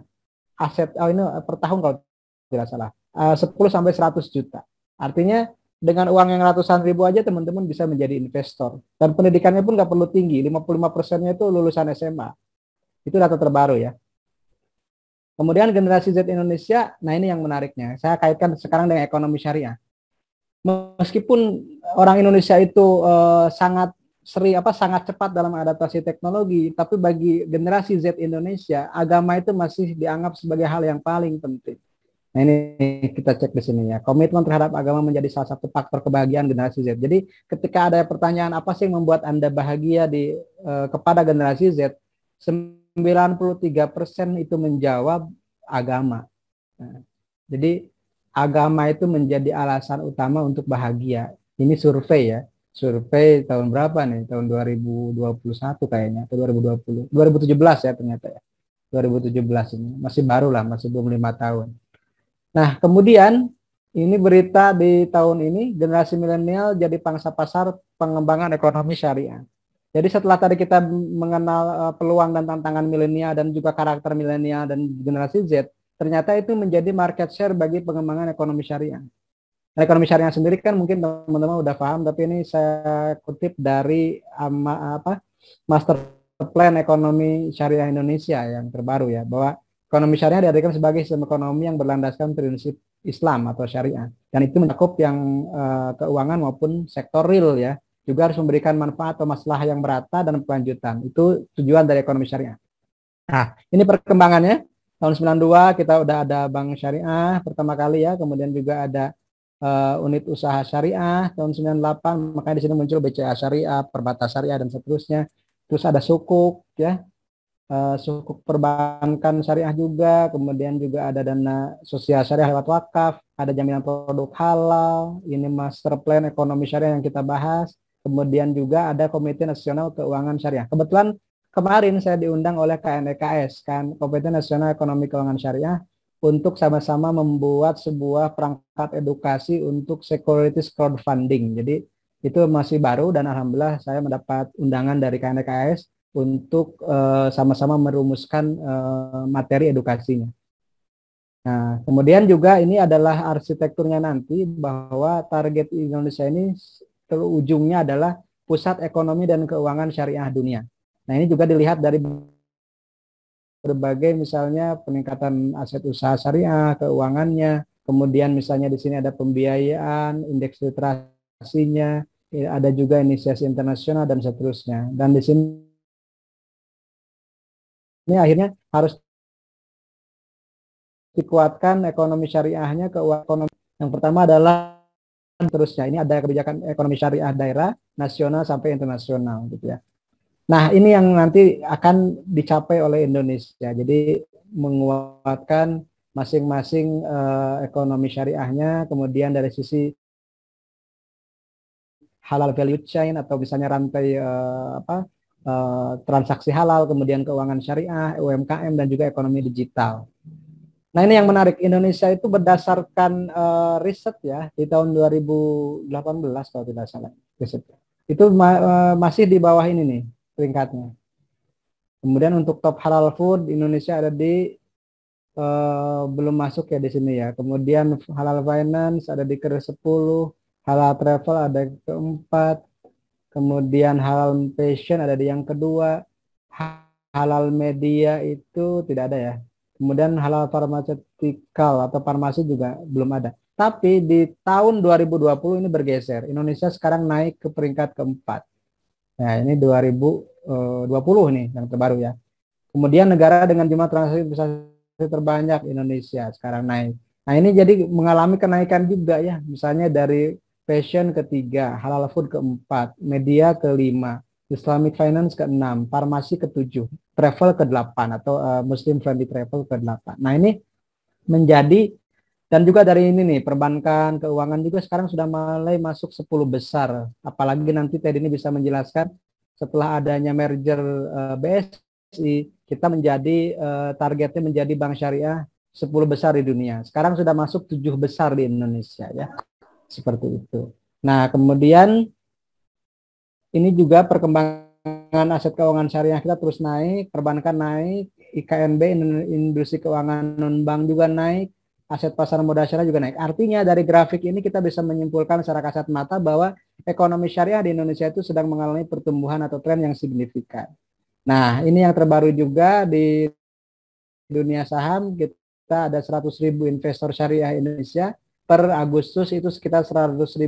Aset ini per tahun kalau tidak salah. 10 sampai 100 juta. Artinya dengan uang yang ratusan ribu aja teman-teman bisa menjadi investor. Dan pendidikannya pun nggak perlu tinggi, 55%-nya itu lulusan SMA. Itu data terbaru ya. Kemudian generasi Z Indonesia, nah ini yang menariknya. Saya kaitkan sekarang dengan ekonomi syariah. Meskipun orang Indonesia itu sangat cepat dalam adaptasi teknologi, tapi bagi generasi Z Indonesia, agama itu masih dianggap sebagai hal yang paling penting. Nah ini kita cek di sini ya. Komitmen terhadap agama menjadi salah satu faktor kebahagiaan generasi Z. Jadi ketika ada pertanyaan apa sih yang membuat Anda bahagia kepada generasi Z, 93% itu menjawab agama. Nah, jadi agama itu menjadi alasan utama untuk bahagia. Ini survei ya. Survei tahun berapa nih? Tahun 2021 kayaknya, atau 2020. 2017 ya ternyata ya. 2017 ini. Masih baru lah, masih belum 5 tahun. Nah, kemudian ini berita di tahun ini, generasi milenial jadi pangsa pasar pengembangan ekonomi syariah. Jadi setelah tadi kita mengenal peluang dan tantangan milenial dan juga karakter milenial dan generasi Z, ternyata itu menjadi market share bagi pengembangan ekonomi syariah. Nah, ekonomi syariah sendiri kan mungkin teman-teman udah paham, tapi ini saya kutip dari Master Plan Ekonomi Syariah Indonesia yang terbaru ya, bahwa ekonomi syariah diartikan sebagai sistem ekonomi yang berlandaskan prinsip Islam atau syariah. Dan itu mencakup yang keuangan maupun sektor real ya. Juga harus memberikan manfaat atau masalah yang merata dan berkelanjutan. Itu tujuan dari ekonomi syariah. Nah, ini perkembangannya. Tahun 92 kita udah ada bank syariah pertama kali ya. Kemudian juga ada unit usaha syariah tahun 98. Makanya di sini muncul BCA syariah, perbatas syariah dan seterusnya. Terus ada sukuk ya. Sukuk perbankan syariah juga. Kemudian juga ada dana sosial syariah lewat wakaf. Ada jaminan produk halal. Ini master plan ekonomi syariah yang kita bahas. Kemudian juga ada Komite Nasional Keuangan Syariah. Kebetulan kemarin saya diundang oleh KNEKS, kan Komite Nasional Ekonomi Keuangan Syariah, untuk sama-sama membuat sebuah perangkat edukasi untuk securities crowdfunding. Jadi itu masih baru dan alhamdulillah saya mendapat undangan dari KNEKS untuk sama-sama merumuskan materi edukasinya. Nah, kemudian juga ini adalah arsitekturnya nanti, bahwa target Indonesia ini ujungnya adalah pusat ekonomi dan keuangan syariah dunia. Nah, ini juga dilihat dari berbagai misalnya peningkatan aset usaha syariah, keuangannya, kemudian misalnya di sini ada pembiayaan, indeks literasinya, ada juga inisiasi internasional dan seterusnya. Dan di sini ini akhirnya harus dikuatkan ekonomi syariahnya, keuangan ekonomi. Yang pertama adalah terusnya ini ada kebijakan ekonomi syariah daerah, nasional sampai internasional gitu ya. Nah, ini yang nanti akan dicapai oleh Indonesia. Jadi menguatkan masing-masing ekonomi syariahnya, kemudian dari sisi halal value chain atau misalnya rantai transaksi halal, kemudian keuangan syariah, UMKM dan juga ekonomi digital. Nah, ini yang menarik, Indonesia itu berdasarkan riset ya di tahun 2018 kalau tidak salah riset. Itu masih di bawah ini nih peringkatnya. Kemudian untuk top halal food Indonesia ada di belum masuk ya di sini ya. Kemudian halal finance ada di ke-10, halal travel ada ke-4, kemudian halal fashion ada di yang kedua, halal media itu tidak ada ya. Kemudian halal farmaceutical atau farmasi juga belum ada. Tapi di tahun 2020 ini bergeser. Indonesia sekarang naik ke peringkat ke-4. Nah, ini 2020 nih yang terbaru ya. Kemudian negara dengan jumlah transaksi terbanyak Indonesia sekarang naik. Nah, ini jadi mengalami kenaikan juga ya. Misalnya dari fashion ke-3, halal food ke-4, media ke-5, Islamic finance ke-6, farmasi ke-7, travel ke-8 atau Muslim friendly travel ke-8. Nah, ini menjadi Dan juga dari ini nih, perbankan, keuangan juga sekarang sudah mulai masuk 10 besar. Apalagi nanti Ted ini bisa menjelaskan setelah adanya merger BSI, kita menjadi targetnya menjadi bank syariah 10 besar di dunia. Sekarang sudah masuk 7 besar di Indonesia ya. Seperti itu. Nah, kemudian ini juga perkembangan aset keuangan syariah kita terus naik, perbankan naik, IKNB, industri keuangan non-bank juga naik, aset pasar modal syariah juga naik. Artinya dari grafik ini kita bisa menyimpulkan secara kasat mata bahwa ekonomi syariah di Indonesia itu sedang mengalami pertumbuhan atau tren yang signifikan. Nah, ini yang terbaru juga di dunia saham, kita ada 100.000 investor syariah Indonesia, per Agustus itu sekitar 100.200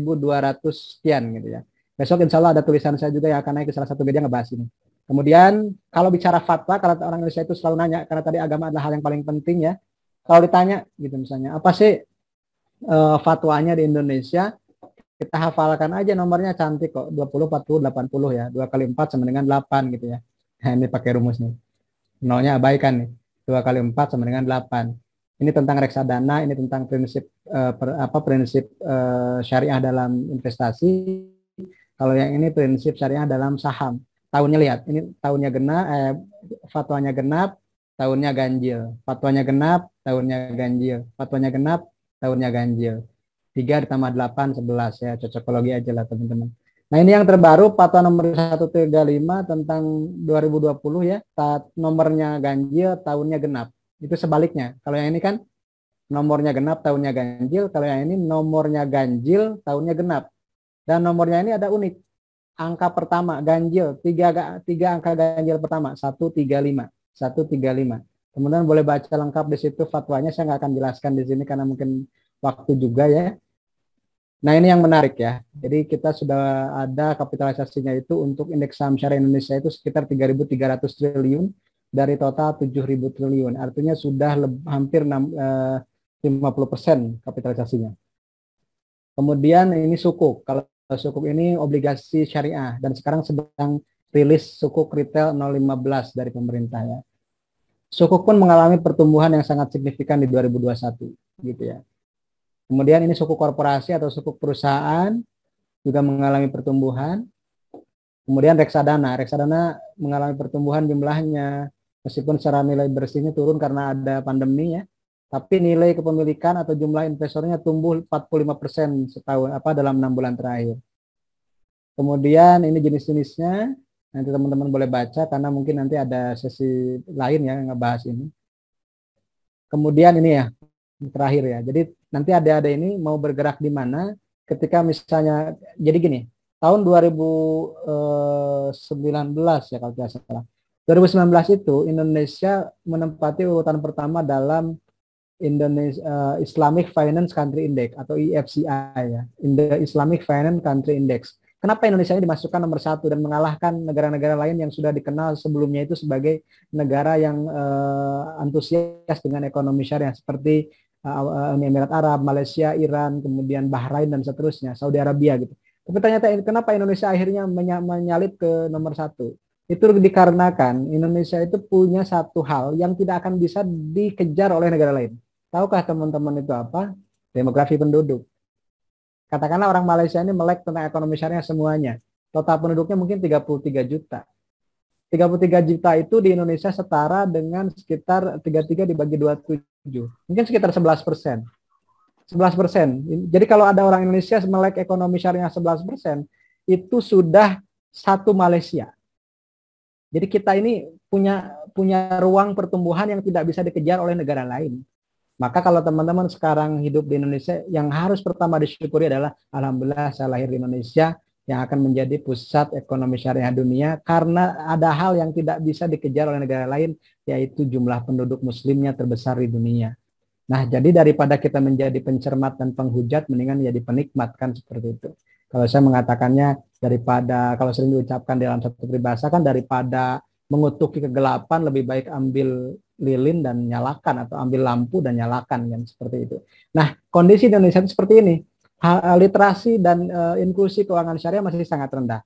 sekian gitu ya. Besok insya Allah ada tulisan saya juga yang akan naik ke salah satu media ngebahas ini. Kemudian kalau bicara fatwa, kalau orang Indonesia itu selalu nanya, karena tadi agama adalah hal yang paling penting ya. Kalau ditanya gitu misalnya, apa sih fatwanya di Indonesia? Kita hafalkan aja nomornya cantik kok, 20, 40, 80 ya. 2 kali 4 sama dengan 8 gitu ya. Nah, ini pakai rumus nih. Nolnya abaikan nih. 2 kali 4 sama dengan 8. Ini tentang reksadana, ini tentang prinsip prinsip syariah dalam investasi. Kalau yang ini prinsip syariah dalam saham. Tahunnya lihat, ini tahunnya genap, fatwanya genap, tahunnya ganjil. Fatwanya genap, tahunnya ganjil. Fatwanya genap, tahunnya ganjil. 3 ditambah 8, 11 ya, cocokologi aja lah teman-teman. Nah ini yang terbaru, fatwa nomor 135 tentang 2020 ya, nomornya ganjil, tahunnya genap. Itu sebaliknya, kalau yang ini kan nomornya genap, tahunnya ganjil, kalau yang ini nomornya ganjil, tahunnya genap. Dan nomornya ini ada unik. Angka pertama ganjil, tiga angka ganjil pertama, 135, 135. Kemudian boleh baca lengkap di situ fatwanya, saya nggak akan jelaskan di sini karena mungkin waktu juga ya. Nah ini yang menarik ya. Jadi kita sudah ada kapitalisasinya itu untuk indeks saham syariah Indonesia itu sekitar 3.300 triliun dari total 7.000 triliun. Artinya sudah hampir 50% kapitalisasinya. Kemudian ini sukuk. Kalau sukuk ini obligasi syariah dan sekarang sedang rilis sukuk retail 015 dari pemerintah ya. Sukuk pun mengalami pertumbuhan yang sangat signifikan di 2021 gitu ya. Kemudian ini sukuk korporasi atau sukuk perusahaan juga mengalami pertumbuhan. Kemudian reksadana mengalami pertumbuhan jumlahnya meskipun secara nilai bersihnya turun karena ada pandemi ya. Tapi nilai kepemilikan atau jumlah investornya tumbuh 45% setahun dalam 6 bulan terakhir. Kemudian ini jenis-jenisnya, nanti teman-teman boleh baca karena mungkin nanti ada sesi lain ya yang ngebahas ini. Kemudian ini ya, terakhir ya. Jadi nanti adik-adik ini mau bergerak di mana ketika misalnya, jadi gini, tahun 2019 ya kalau tidak salah. 2019 itu Indonesia menempati urutan pertama dalam Indonesia Islamic Finance Country Index atau IFCI ya, Islamic Finance Country Index. Kenapa Indonesia ini dimasukkan nomor 1 dan mengalahkan negara-negara lain yang sudah dikenal sebelumnya itu sebagai negara yang antusias dengan ekonomi syariah seperti Emirat Arab, Malaysia, Iran, kemudian Bahrain dan seterusnya, Saudi Arabia gitu. Tapi ternyata kenapa Indonesia akhirnya menyalip ke nomor 1? Itu dikarenakan Indonesia itu punya satu hal yang tidak akan bisa dikejar oleh negara lain. Tahukah teman-teman itu apa? Demografi penduduk. Katakanlah orang Malaysia ini melek tentang ekonomi syariah semuanya. Total penduduknya mungkin 33 juta. 33 juta itu di Indonesia setara dengan sekitar 33 dibagi 27. Mungkin sekitar 11%. 11%. Jadi kalau ada orang Indonesia melek ekonomi syariah 11%, itu sudah satu Malaysia. Jadi kita ini punya ruang pertumbuhan yang tidak bisa dikejar oleh negara lain. Maka kalau teman-teman sekarang hidup di Indonesia, yang harus pertama disyukuri adalah alhamdulillah saya lahir di Indonesia yang akan menjadi pusat ekonomi syariah dunia karena ada hal yang tidak bisa dikejar oleh negara lain, yaitu jumlah penduduk muslimnya terbesar di dunia. Nah, jadi daripada kita menjadi pencermat dan penghujat, mendingan jadi penikmat kan seperti itu. Kalau saya mengatakannya daripada, kalau sering diucapkan dalam satu peribahasa kan, daripada mengutuki kegelapan lebih baik ambil lilin dan nyalakan atau ambil lampu dan nyalakan kan seperti itu. Nah, kondisi Indonesia itu seperti ini. Literasi dan inklusi keuangan syariah masih sangat rendah.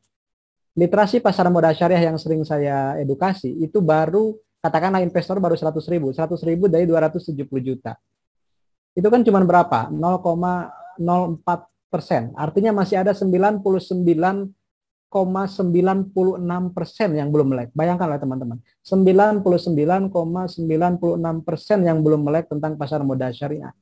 Literasi pasar modal syariah yang sering saya edukasi itu baru, katakanlah investor baru 100.000 dari 270 juta. itu kan cuma berapa? 0,04%. Artinya masih ada 99,96% yang belum melek. Bayangkanlah teman-teman, 99,96% yang belum melek tentang pasar modal syariah.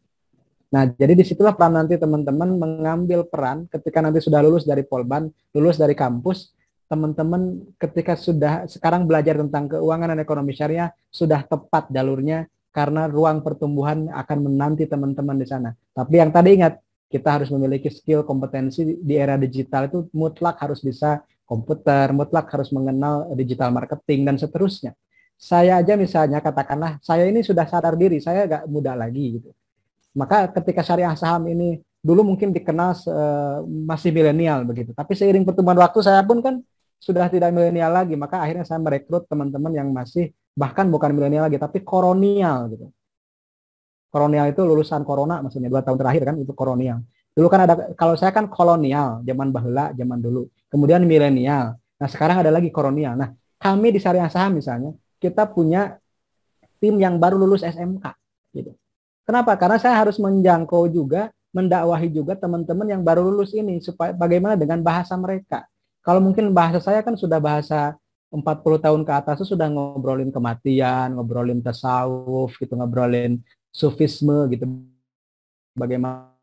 Nah, jadi disitulah peran nanti teman-teman mengambil peran ketika nanti sudah lulus dari Polban, lulus dari kampus, teman-teman ketika sudah sekarang belajar tentang keuangan dan ekonomi syariah, sudah tepat jalurnya karena ruang pertumbuhan akan menanti teman-teman di sana. Tapi yang tadi ingat, kita harus memiliki skill, kompetensi di era digital itu mutlak harus bisa komputer, mutlak harus mengenal digital marketing, dan seterusnya. Saya aja misalnya katakanlah, saya ini sudah sadar diri, saya nggak muda lagi gitu. Maka ketika syariah saham ini dulu mungkin dikenal masih milenial begitu. Tapi seiring pertumbuhan waktu saya pun kan sudah tidak milenial lagi. Maka akhirnya saya merekrut teman-teman yang masih bahkan bukan milenial lagi, tapi koronial gitu. Koronial itu lulusan corona, maksudnya 2 tahun terakhir kan itu koronial. Dulu kan ada, kalau saya kan kolonial, zaman bahula, zaman dulu. Kemudian milenial. Nah sekarang ada lagi koronial. Nah kami di syariah saham misalnya, kita punya tim yang baru lulus SMK gitu. Kenapa? Karena saya harus menjangkau juga, mendakwahi juga teman-teman yang baru lulus ini supaya bagaimana dengan bahasa mereka. Kalau mungkin bahasa saya kan sudah bahasa 40 tahun ke atas itu sudah ngobrolin kematian, ngobrolin tasawuf gitu, ngobrolin sufisme gitu. Bagaimana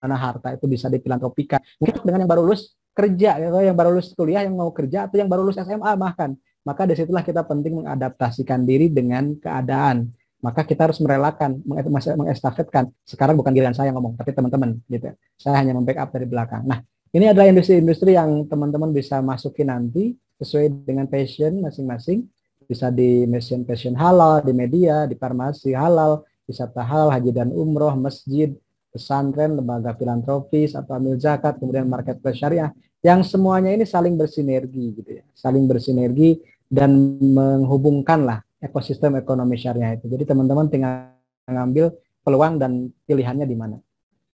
harta itu bisa difilantropikan. Mungkin dengan yang baru lulus kerja, yang baru lulus kuliah yang mau kerja atau yang baru lulus SMA bahkan. Maka disitulah kita penting mengadaptasikan diri dengan keadaan. Maka kita harus merelakan, mengestafetkan. Sekarang bukan giliran saya ngomong, tapi teman-teman gitu. Saya hanya membackup dari belakang. Nah, ini adalah industri-industri yang teman-teman bisa masuki nanti sesuai dengan passion masing-masing. Bisa di passion halal, di media, di farmasi halal, wisata halal, haji dan umroh, masjid, pesantren, lembaga filantropis atau amil zakat, kemudian marketplace syariah, yang semuanya ini saling bersinergi gitu ya. Saling bersinergi dan menghubungkanlah ekosistem ekonomi syariah itu. Jadi teman-teman tinggal mengambil peluang dan pilihannya di mana.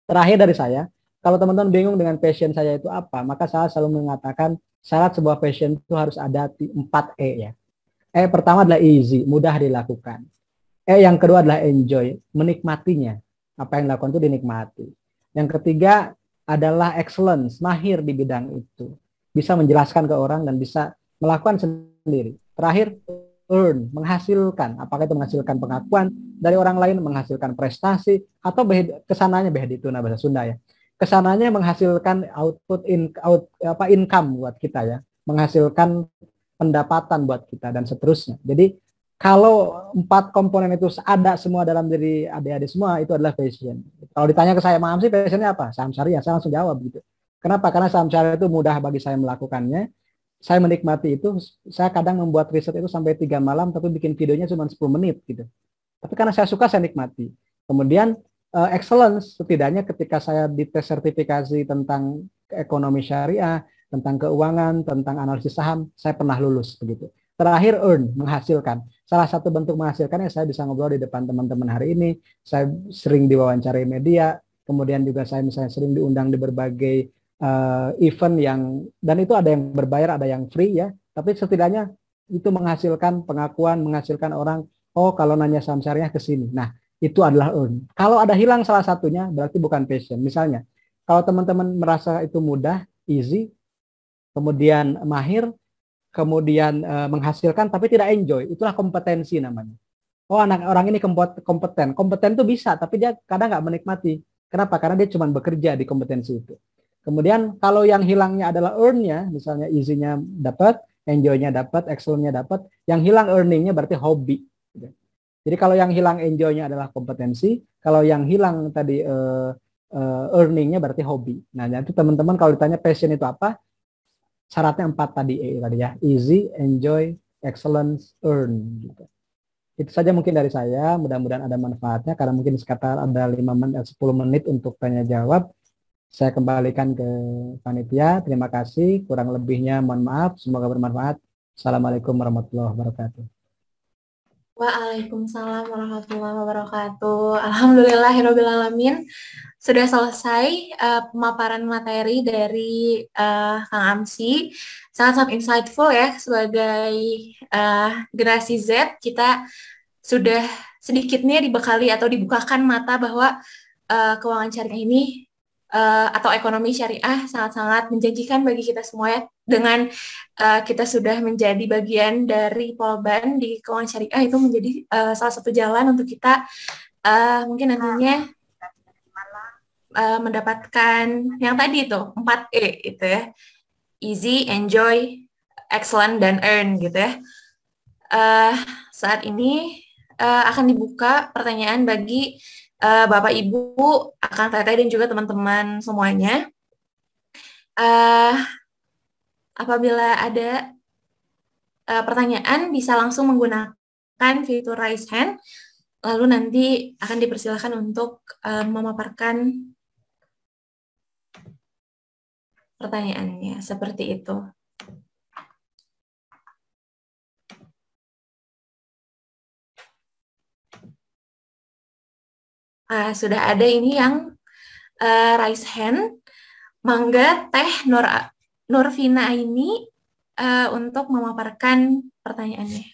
Terakhir dari saya, kalau teman-teman bingung dengan passion saya itu apa, maka saya selalu mengatakan syarat sebuah passion itu harus ada 4 E ya. E pertama adalah easy, mudah dilakukan. E yang kedua adalah enjoy, menikmatinya. Apa yang dilakukan itu dinikmati. Yang ketiga adalah excellence, mahir di bidang itu. Bisa menjelaskan ke orang dan bisa melakukan sendiri. Terakhir, earn, menghasilkan. Apakah itu menghasilkan pengakuan dari orang lain, menghasilkan prestasi, atau kesananya itu bahasa Sunda ya. Kesananya menghasilkan income buat kita ya, menghasilkan pendapatan buat kita dan seterusnya. Jadi kalau 4 komponen itu ada semua dalam diri adik-adik semua, itu adalah passion. Kalau ditanya ke saya, Mam sih passionnya apa? Saham syariah, saya langsung jawab gitu. Kenapa? Karena saham syariah itu mudah bagi saya melakukannya. Saya menikmati itu, saya kadang membuat riset itu sampai 3 malam, tapi bikin videonya cuma 10 menit gitu. Tapi karena saya suka, saya nikmati. Kemudian excellence, setidaknya ketika saya dites sertifikasi tentang ekonomi syariah, tentang keuangan, tentang analisis saham, saya pernah lulus begitu. Terakhir earn, menghasilkan. Salah satu bentuk menghasilkannya saya bisa ngobrol di depan teman-teman hari ini, saya sering diwawancarai media, kemudian juga saya misalnya sering diundang di berbagai event yang, dan itu ada yang berbayar, ada yang free ya, tapi setidaknya itu menghasilkan pengakuan, menghasilkan orang, oh kalau nanya saham syariah ke sini. Nah, itu adalah earn. Kalau ada hilang salah satunya, berarti bukan passion. Misalnya, kalau teman-teman merasa itu mudah, easy, kemudian mahir, kemudian menghasilkan, tapi tidak enjoy, itulah kompetensi namanya. Oh, orang ini kompeten. Kompeten itu bisa, tapi dia kadang nggak menikmati. Kenapa? Karena dia cuma bekerja di kompetensi itu. Kemudian kalau yang hilangnya adalah earn-nya, misalnya easy-nya dapat, enjoy-nya dapat, excel-nya dapat, yang hilang earning-nya berarti hobi. Jadi kalau yang hilang enjoy-nya adalah kompetensi, kalau yang hilang tadi earning-nya berarti hobi. Nah, itu teman-teman kalau ditanya passion itu apa, syaratnya 4 tadi ya, easy, enjoy, excellence, earn. Gitu. Itu saja mungkin dari saya, mudah-mudahan ada manfaatnya, karena mungkin sekitar ada 10 menit untuk tanya jawab. Saya kembalikan ke panitia. Terima kasih. Kurang lebihnya mohon maaf. Semoga bermanfaat. Assalamualaikum warahmatullahi wabarakatuh. Waalaikumsalam warahmatullahi wabarakatuh. Alhamdulillahirrahmanirrahim. Sudah selesai pemaparan materi dari Kang Amsi. Sangat-sangat insightful ya, sebagai generasi Z. Kita sudah sedikitnya dibekali atau dibukakan mata bahwa keuangan syariah ini atau ekonomi syariah sangat-sangat menjanjikan bagi kita semua ya. Dengan kita sudah menjadi bagian dari Polban di keuangan syariah, itu menjadi salah satu jalan untuk kita mungkin nantinya mendapatkan yang tadi itu 4E itu ya. Easy, enjoy, excellent, dan earn gitu ya. Saat ini akan dibuka pertanyaan bagi Bapak Ibu, Akang Teteh, dan juga teman-teman semuanya. Apabila ada pertanyaan, bisa langsung menggunakan fitur raise hand, lalu nanti akan dipersilakan untuk memaparkan pertanyaannya, seperti itu. Sudah ada ini yang raise hand. Mangga Teh Nurvina ini untuk memaparkan pertanyaannya.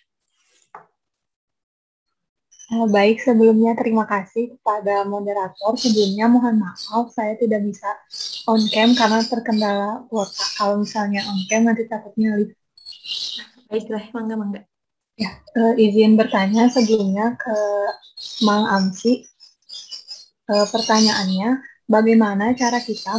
Baik, sebelumnya terima kasih kepada moderator. Sebelumnya mohon maaf saya tidak bisa on cam karena terkendala kuota. Kalau misalnya on cam nanti takutnya live. Baiklah, mangga. Ya, izin bertanya sebelumnya ke Mang Amsi. Pertanyaannya, bagaimana cara kita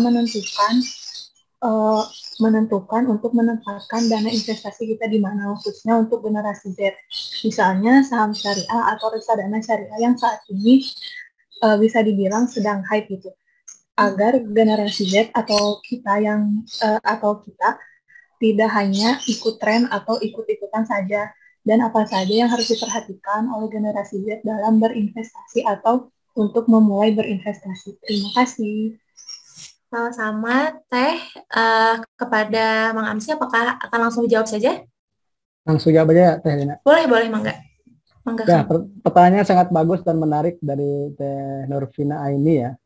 menentukan untuk menempatkan dana investasi kita di mana, khususnya untuk generasi Z, misalnya saham syariah atau reksadana syariah yang saat ini bisa dibilang sedang hype gitu, agar generasi Z atau kita tidak hanya ikut tren atau ikut-ikutan saja, dan apa saja yang harus diperhatikan oleh generasi Z dalam berinvestasi atau untuk memulai berinvestasi. Terima kasih. Sama-sama, Teh. Kepada Mang Amsi, apakah akan langsung dijawab saja? Langsung jawab aja, Teh Lina. Boleh, Mangga. Ya, pertanyaannya sangat bagus dan menarik dari Teh Nurvina ini ya.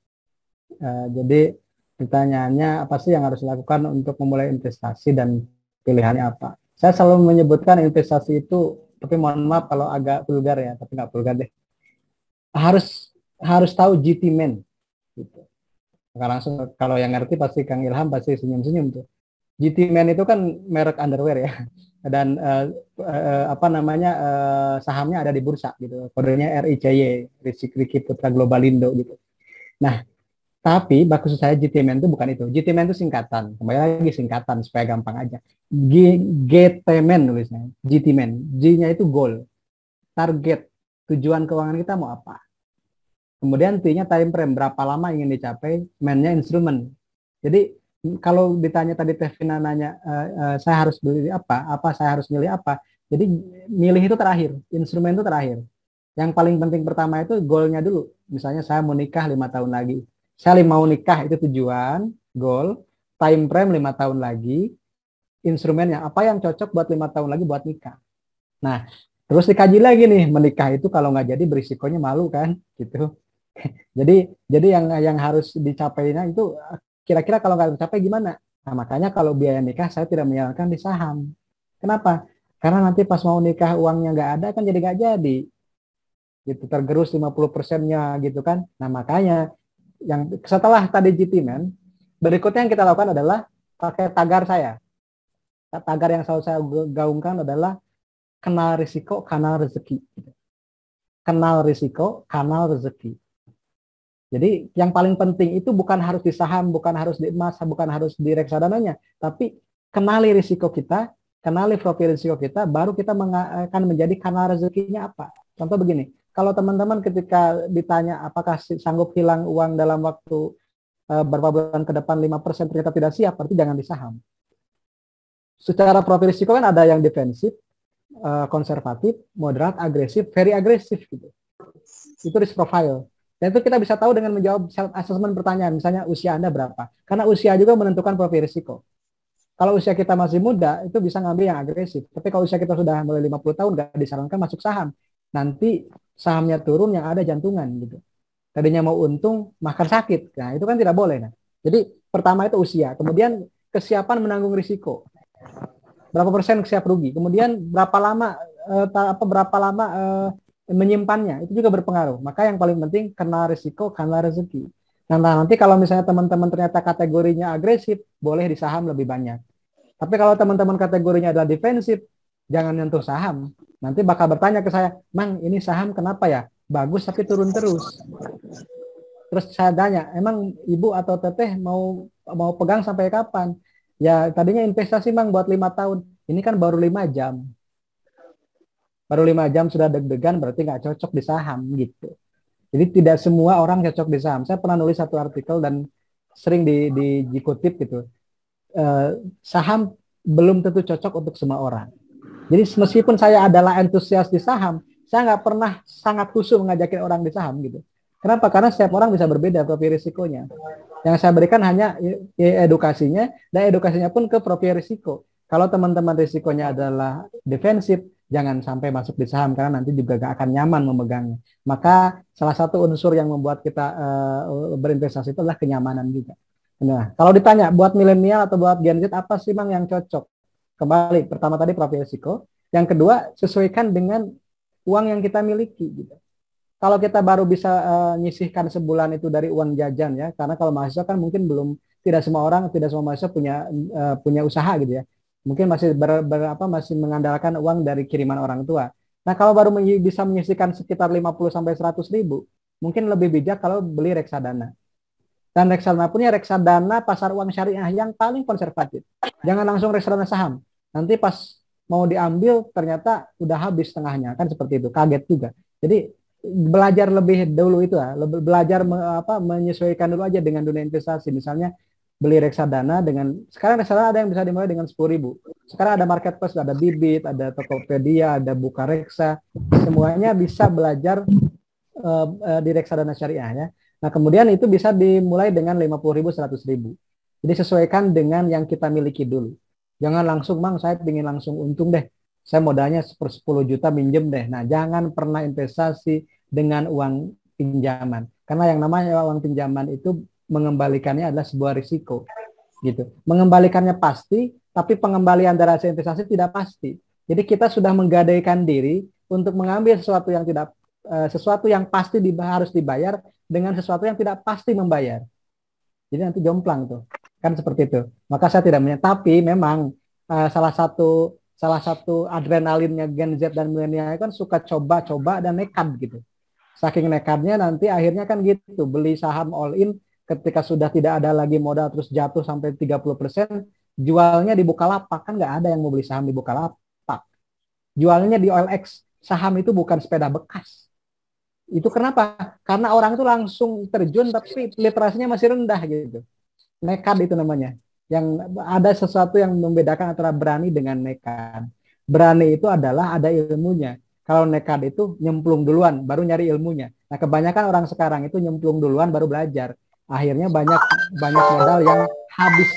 Jadi pertanyaannya, apa sih yang harus dilakukan untuk memulai investasi dan pilihannya apa? Saya selalu menyebutkan investasi itu, tapi mohon maaf kalau agak vulgar ya, tapi nggak vulgar deh. Harus tahu GT-Man. Gitu. Langsung kalau yang ngerti pasti Kang Ilham pasti senyum-senyum tuh. GT-Man itu kan merek underwear ya, dan sahamnya ada di bursa gitu, kodenya RICY, Ricky Putra Globalindo gitu. Nah, tapi maksud saya GT-Man itu bukan itu. GT-Man itu singkatan, kembali lagi singkatan supaya gampang aja. GT-Man nulisnya, GT-Man, G-nya itu goal, target, tujuan keuangan kita mau apa. Kemudian T-nya time frame, berapa lama ingin dicapai, man-nya instrumen. Jadi kalau ditanya tadi Teh Vina nanya, saya harus beli apa, saya harus milih apa. Jadi milih itu terakhir, instrumen itu terakhir. Yang paling penting pertama itu goal-nya dulu. Misalnya saya mau nikah 5 tahun lagi. Saya mau nikah itu tujuan, goal, time frame 5 tahun lagi, instrumennya apa yang cocok buat 5 tahun lagi buat nikah. Nah, terus dikaji lagi nih, menikah itu kalau nggak jadi berisikonya malu kan, gitu. Jadi yang harus dicapainya itu kira-kira kalau nggak tercapai gimana? Nah, makanya kalau biaya nikah saya tidak menyarankan di saham. Kenapa? Karena nanti pas mau nikah uangnya nggak ada kan jadi nggak jadi. Gitu, tergerus 50%-nya gitu kan. Nah, makanya yang setelah tadi GT-Man, berikutnya yang kita lakukan adalah pakai tagar saya. Tagar yang selalu saya gaungkan adalah kenal risiko, kanal rezeki. Kenal risiko, kanal rezeki. Jadi yang paling penting itu bukan harus di saham, bukan harus di emas, bukan harus di reksadananya, tapi kenali risiko kita, kenali profil risiko kita, baru kita akan menjadi kanal rezekinya apa. Contoh begini, kalau teman-teman ketika ditanya apakah sanggup hilang uang dalam waktu beberapa bulan ke depan 5% ternyata tidak siap, berarti jangan di saham. Secara profil risiko kan ada yang defensif, konservatif, moderat, agresif, very agresif gitu. Itu risk profile. Dan itu kita bisa tahu dengan menjawab self assessment pertanyaan, misalnya usia Anda berapa. Karena usia juga menentukan profil risiko. Kalau usia kita masih muda, itu bisa ngambil yang agresif. Tapi kalau usia kita sudah mulai 50 tahun, nggak disarankan masuk saham. Nanti sahamnya turun, yang ada jantungan gitu. Tadinya mau untung, makan sakit. Nah, itu kan tidak boleh. Nah. Jadi pertama itu usia. Kemudian kesiapan menanggung risiko. Berapa persen siap rugi. Kemudian berapa lama menyimpannya itu juga berpengaruh. Maka yang paling penting kenal risiko, kenal rezeki. Nah, nanti kalau misalnya teman-teman ternyata kategorinya agresif, boleh di saham lebih banyak. Tapi kalau teman-teman kategorinya adalah defensif, jangan nyentuh saham. Nanti bakal bertanya ke saya, Mang, ini saham kenapa ya? Bagus tapi turun terus. Terus saya tanya, emang ibu atau teteh mau pegang sampai kapan? Ya tadinya investasi Mang buat 5 tahun. Ini kan baru 5 jam. Baru 5 jam sudah deg-degan, berarti nggak cocok di saham gitu. Jadi tidak semua orang cocok di saham. Saya pernah nulis satu artikel dan sering dikutip gitu. Saham belum tentu cocok untuk semua orang. Jadi meskipun saya adalah entusias di saham, saya nggak pernah sangat khusyuk mengajakin orang di saham gitu. Kenapa? Karena setiap orang bisa berbeda profil risikonya. Yang saya berikan hanya edukasinya, dan edukasinya pun ke profil risiko. Kalau teman-teman risikonya adalah defensif, jangan sampai masuk di saham karena nanti juga gak akan nyaman memegangnya. Maka salah satu unsur yang membuat kita berinvestasi itu adalah kenyamanan juga. Nah, kalau ditanya buat milenial atau buat Gen Z apa sih Bang yang cocok? Kembali, pertama tadi profil risiko. Yang kedua, sesuaikan dengan uang yang kita miliki gitu. Kalau kita baru bisa nyisihkan sebulan itu dari uang jajan ya, karena kalau mahasiswa kan mungkin belum, tidak semua mahasiswa punya usaha gitu ya. Mungkin masih masih mengandalkan uang dari kiriman orang tua. Nah, kalau baru bisa menyisihkan sekitar 50 sampai 100 ribu, mungkin lebih bijak kalau beli reksadana. Dan reksadana punya reksadana pasar uang syariah yang paling konservatif. Jangan langsung reksadana saham. Nanti pas mau diambil ternyata udah habis setengahnya, kan seperti itu. Kaget juga. Jadi belajar lebih dulu itu ya, belajar menyesuaikan dulu aja dengan dunia investasi. Misalnya beli reksadana sekarang reksadana ada yang bisa dimulai dengan 10.000. Sekarang ada marketplace, ada Bibit, ada Tokopedia, ada Bukareksa, semuanya bisa belajar di reksadana syariah ya. Nah, kemudian itu bisa dimulai dengan 50.000, 100.000. Jadi sesuaikan dengan yang kita miliki dulu. Jangan langsung, Bang, saya ingin langsung untung deh. Saya modalnya 10 juta minjem deh. Nah, jangan pernah investasi dengan uang pinjaman. Karena yang namanya uang pinjaman itu mengembalikannya adalah sebuah risiko. Gitu. Mengembalikannya pasti, tapi pengembalian dari hasil investasi tidak pasti. Jadi kita sudah menggadaikan diri untuk mengambil sesuatu yang pasti harus dibayar dengan sesuatu yang tidak pasti membayar. Jadi nanti jomplang tuh. Kan seperti itu. Maka saya tidak tapi memang salah satu adrenalinnya Gen Z dan milenial kan suka coba-coba dan nekat gitu. Saking nekatnya nanti akhirnya kan gitu, beli saham all in ketika sudah tidak ada lagi modal terus jatuh sampai 30%, jualnya di Bukalapak. Kan nggak ada yang mau beli saham di Bukalapak. Jualnya di OLX. Saham itu bukan sepeda bekas. Itu kenapa? Karena orang itu langsung terjun tapi literasinya masih rendah gitu. Nekat itu namanya. Yang ada sesuatu yang membedakan antara berani dengan nekat. Berani itu adalah ada ilmunya. Kalau nekat itu nyemplung duluan baru nyari ilmunya. Nah, kebanyakan orang sekarang itu nyemplung duluan baru belajar. Akhirnya banyak modal yang habis.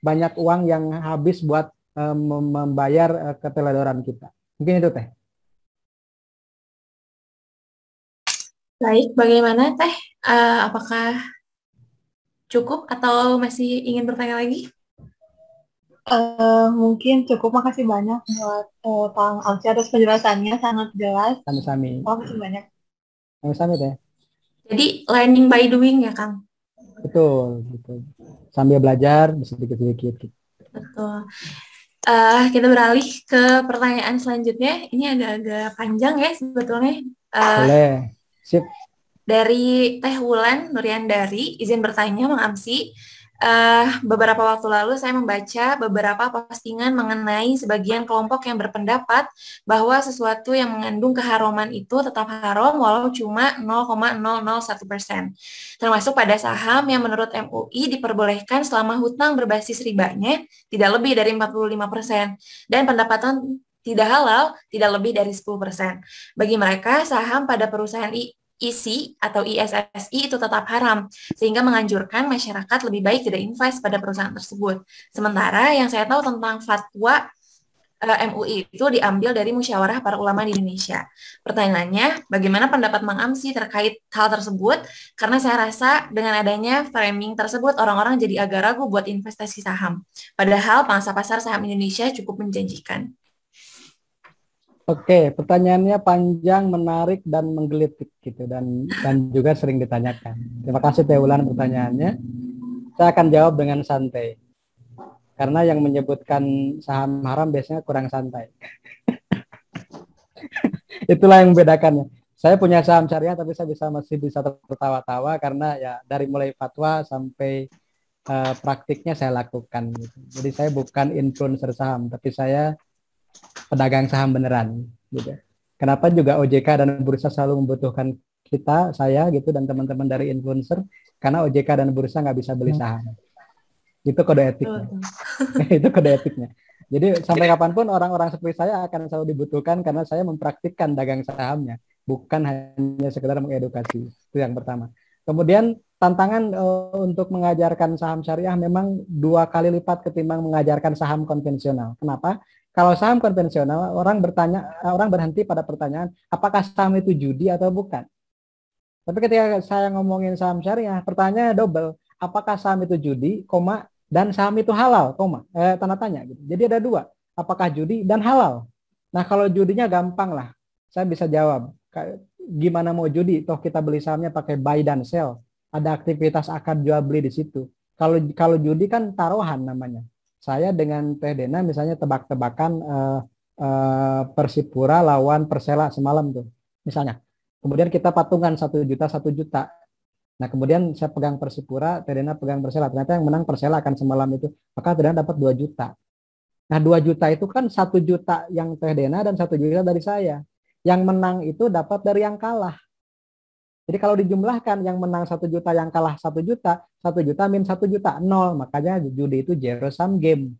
Banyak uang yang habis buat membayar keteledoran kita. Mungkin itu Teh. Baik, bagaimana Teh? Apakah cukup atau masih ingin bertanya lagi? Mungkin cukup. Makasih banyak buat Kang Alci atas penjelasannya, sangat jelas. Sami-sami. Makasih banyak. Sami-sami Teh. Jadi learning by doing ya Kang? Betul. Sambil belajar sedikit-sedikit. Betul. Kita beralih ke pertanyaan selanjutnya. Ini agak-agak panjang ya sebetulnya. Boleh. Sip. Dari Teh Wulan Nuryandari, izin bertanya Bang Amsi. Beberapa waktu lalu saya membaca beberapa postingan mengenai sebagian kelompok yang berpendapat bahwa sesuatu yang mengandung keharuman itu tetap haram walau cuma 0,001%. Termasuk pada saham yang menurut MUI diperbolehkan selama hutang berbasis ribanya tidak lebih dari 45% dan pendapatan tidak halal tidak lebih dari 10%. Bagi mereka, saham pada perusahaan ISI atau ISSI itu tetap haram, sehingga menganjurkan masyarakat lebih baik tidak invest pada perusahaan tersebut. Sementara yang saya tahu tentang fatwa MUI itu diambil dari musyawarah para ulama di Indonesia. Pertanyaannya, bagaimana pendapat Mang Amsi terkait hal tersebut? Karena saya rasa dengan adanya framing tersebut, orang-orang jadi agak ragu buat investasi saham. Padahal pangsa pasar saham Indonesia cukup menjanjikan. Oke, pertanyaannya panjang, menarik, dan menggelitik gitu, dan juga sering ditanyakan. Terima kasih Teh Wulan pertanyaannya. Saya akan jawab dengan santai. Karena yang menyebutkan saham haram biasanya kurang santai. Itulah yang membedakannya. Saya punya saham syariah tapi saya masih bisa tertawa-tawa karena ya dari mulai fatwa sampai praktiknya saya lakukan gitu. Jadi saya bukan influencer saham tapi saya pedagang saham beneran gitu. Kenapa juga OJK dan bursa selalu membutuhkan saya gitu dan teman-teman dari influencer, karena OJK dan bursa nggak bisa beli saham. Itu kode etiknya. Itu kode etiknya. Jadi sampai kapanpun orang-orang seperti saya akan selalu dibutuhkan karena saya mempraktikkan dagang sahamnya, bukan hanya sekedar mengedukasi. Itu yang pertama. Kemudian tantangan untuk mengajarkan saham syariah memang 2 kali lipat ketimbang mengajarkan saham konvensional. Kenapa? Kalau saham konvensional, orang berhenti pada pertanyaan, apakah saham itu judi atau bukan? Tapi ketika saya ngomongin saham syariah, pertanyaannya double. Apakah saham itu judi, dan saham itu halal, tanda tanya. Gitu. Jadi ada 2. Apakah judi dan halal? Nah kalau judinya gampang lah. Saya bisa jawab. Gimana mau judi? Toh kita beli sahamnya pakai buy dan sell. Ada aktivitas akad jual beli di situ. Kalau judi kan taruhan namanya. Saya dengan Teh Dena misalnya tebak-tebakan Persipura lawan Persela semalam tuh misalnya. Kemudian kita patungan 1 juta 1 juta. Nah kemudian saya pegang Persipura, Teh Dena pegang Persela. Ternyata yang menang Persela kan semalam itu. Maka Teh Dena dapat 2 juta. Nah 2 juta itu kan 1 juta yang Teh Dena dan 1 juta dari saya. Yang menang itu dapat dari yang kalah. Jadi kalau dijumlahkan yang menang 1 juta, yang kalah 1 juta, 1 juta min 1 juta, 0. Makanya judi itu zero sum game.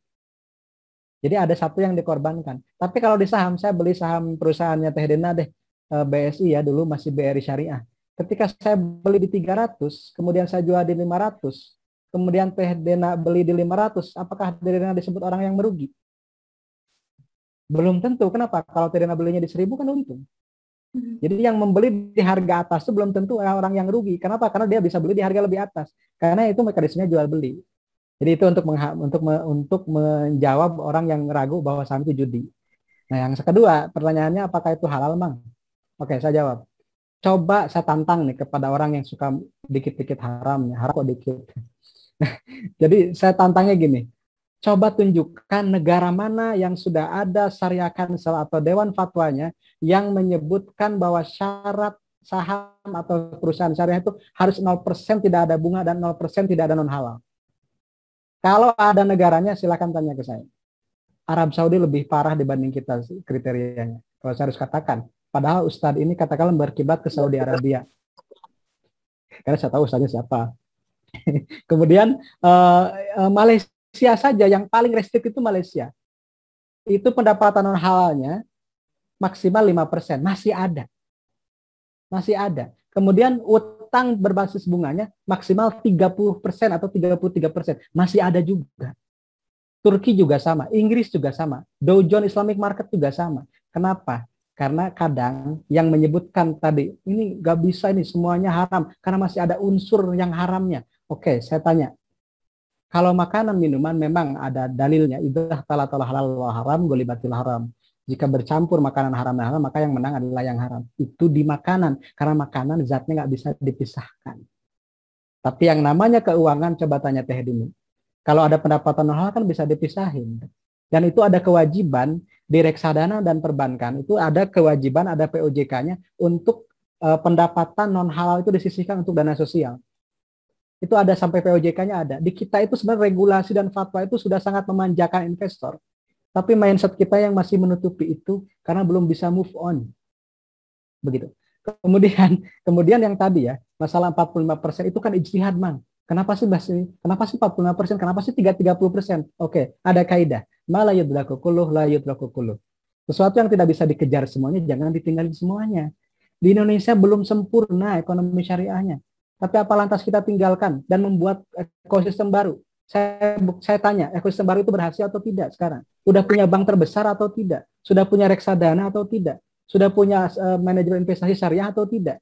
Jadi ada satu yang dikorbankan. Tapi kalau di saham, saya beli saham perusahaannya Teh Dena deh, BSI ya, dulu masih BRI Syariah. Ketika saya beli di 300, kemudian saya jual di 500, kemudian Teh Dena beli di 500, apakah Teh Dena disebut orang yang merugi? Belum tentu. Kenapa? Kalau Teh Dena belinya di 1000 kan untung. Jadi yang membeli di harga atas itu belum tentu orang yang rugi. Kenapa? Karena dia bisa beli di harga lebih atas. Karena itu mekanismenya jual beli. Jadi itu untuk menjawab orang yang ragu bahwa saham itu judi. Nah, yang kedua, pertanyaannya apakah itu halal, Mang? Oke, saya jawab. Coba saya tantang nih kepada orang yang suka dikit-dikit haram, haram kok dikit. Jadi saya tantangnya gini. Coba tunjukkan negara mana yang sudah ada syariah council atau dewan fatwanya yang menyebutkan bahwa syarat saham atau perusahaan syariah itu harus 0% tidak ada bunga dan 0% tidak ada non halal. Kalau ada negaranya silakan tanya ke saya. Arab Saudi lebih parah dibanding kita kriterianya. Kalau saya harus katakan. Padahal Ustadz ini katakanlah berkiblat ke Saudi Arabia. Karena saya tahu Ustadznya siapa. Kemudian Malaysia saja yang paling restriktif itu Malaysia. Itu pendapatan non halalnya maksimal 5%. Masih ada. Masih ada. Kemudian utang berbasis bunganya maksimal 30% atau 33%. Masih ada juga. Turki juga sama. Inggris juga sama. Dow Jones Islamic Market juga sama. Kenapa? Karena kadang yang menyebutkan tadi, ini gak bisa ini semuanya haram. Karena masih ada unsur yang haramnya. Oke, saya tanya. Kalau makanan minuman memang ada dalilnya. Idah talatal halal wa haram golibatil haram. Jika bercampur makanan haram dan halal, maka yang menang adalah yang haram. Itu di makanan. Karena makanan zatnya nggak bisa dipisahkan. Tapi yang namanya keuangan, coba tanya Teh Dini. Kalau ada pendapatan non halal kan bisa dipisahin. Dan itu ada kewajiban di reksadana dan perbankan. Itu ada kewajiban, ada POJK-nya untuk pendapatan non halal itu disisihkan untuk dana sosial. Itu ada sampai POJK-nya ada. Di kita itu sebenarnya regulasi dan fatwa itu sudah sangat memanjakan investor. Tapi mindset kita yang masih menutupi itu karena belum bisa move on. Begitu. Kemudian yang tadi ya, masalah 45% itu kan ijtihad, Mang. Kenapa sih 45%? Kenapa sih 30%? Oke, ada kaidah. Ma la yudraku kulluh la yudraku kulluh. Sesuatu yang tidak bisa dikejar semuanya jangan ditinggalin semuanya. Di Indonesia belum sempurna ekonomi syariahnya. Tapi apa lantas kita tinggalkan dan membuat ekosistem baru? Saya tanya, ekosistem baru itu berhasil atau tidak sekarang? Sudah punya bank terbesar atau tidak? Sudah punya reksadana atau tidak? Sudah punya manajemen investasi syariah atau tidak?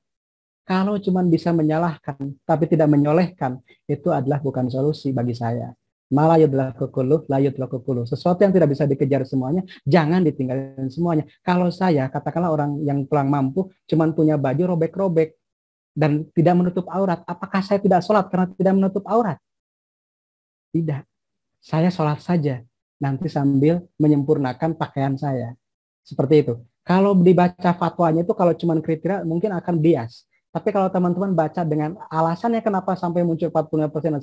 Kalau cuma bisa menyalahkan, tapi tidak menyolehkan, itu adalah bukan solusi bagi saya. Ma la yudraku kulluh, la yudraku kulluh. Sesuatu yang tidak bisa dikejar semuanya, jangan ditinggalin semuanya. Kalau saya, katakanlah orang yang kurang mampu, cuman punya baju robek-robek, dan tidak menutup aurat, apakah saya tidak sholat karena tidak menutup aurat? Tidak. Saya sholat saja, nanti sambil menyempurnakan pakaian saya. Seperti itu. Kalau dibaca fatwanya itu kalau cuma kriteria mungkin akan bias. Tapi kalau teman-teman baca dengan alasannya kenapa sampai muncul 45% dan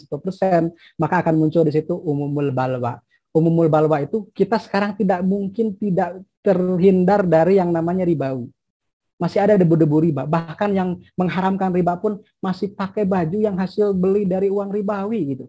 10%, maka akan muncul di situ umumul balwa. Umumul balwa itu kita sekarang tidak mungkin tidak terhindar dari yang namanya ribawi. Masih ada debu-debu riba. Bahkan yang mengharamkan riba pun masih pakai baju yang hasil beli dari uang ribawi gitu.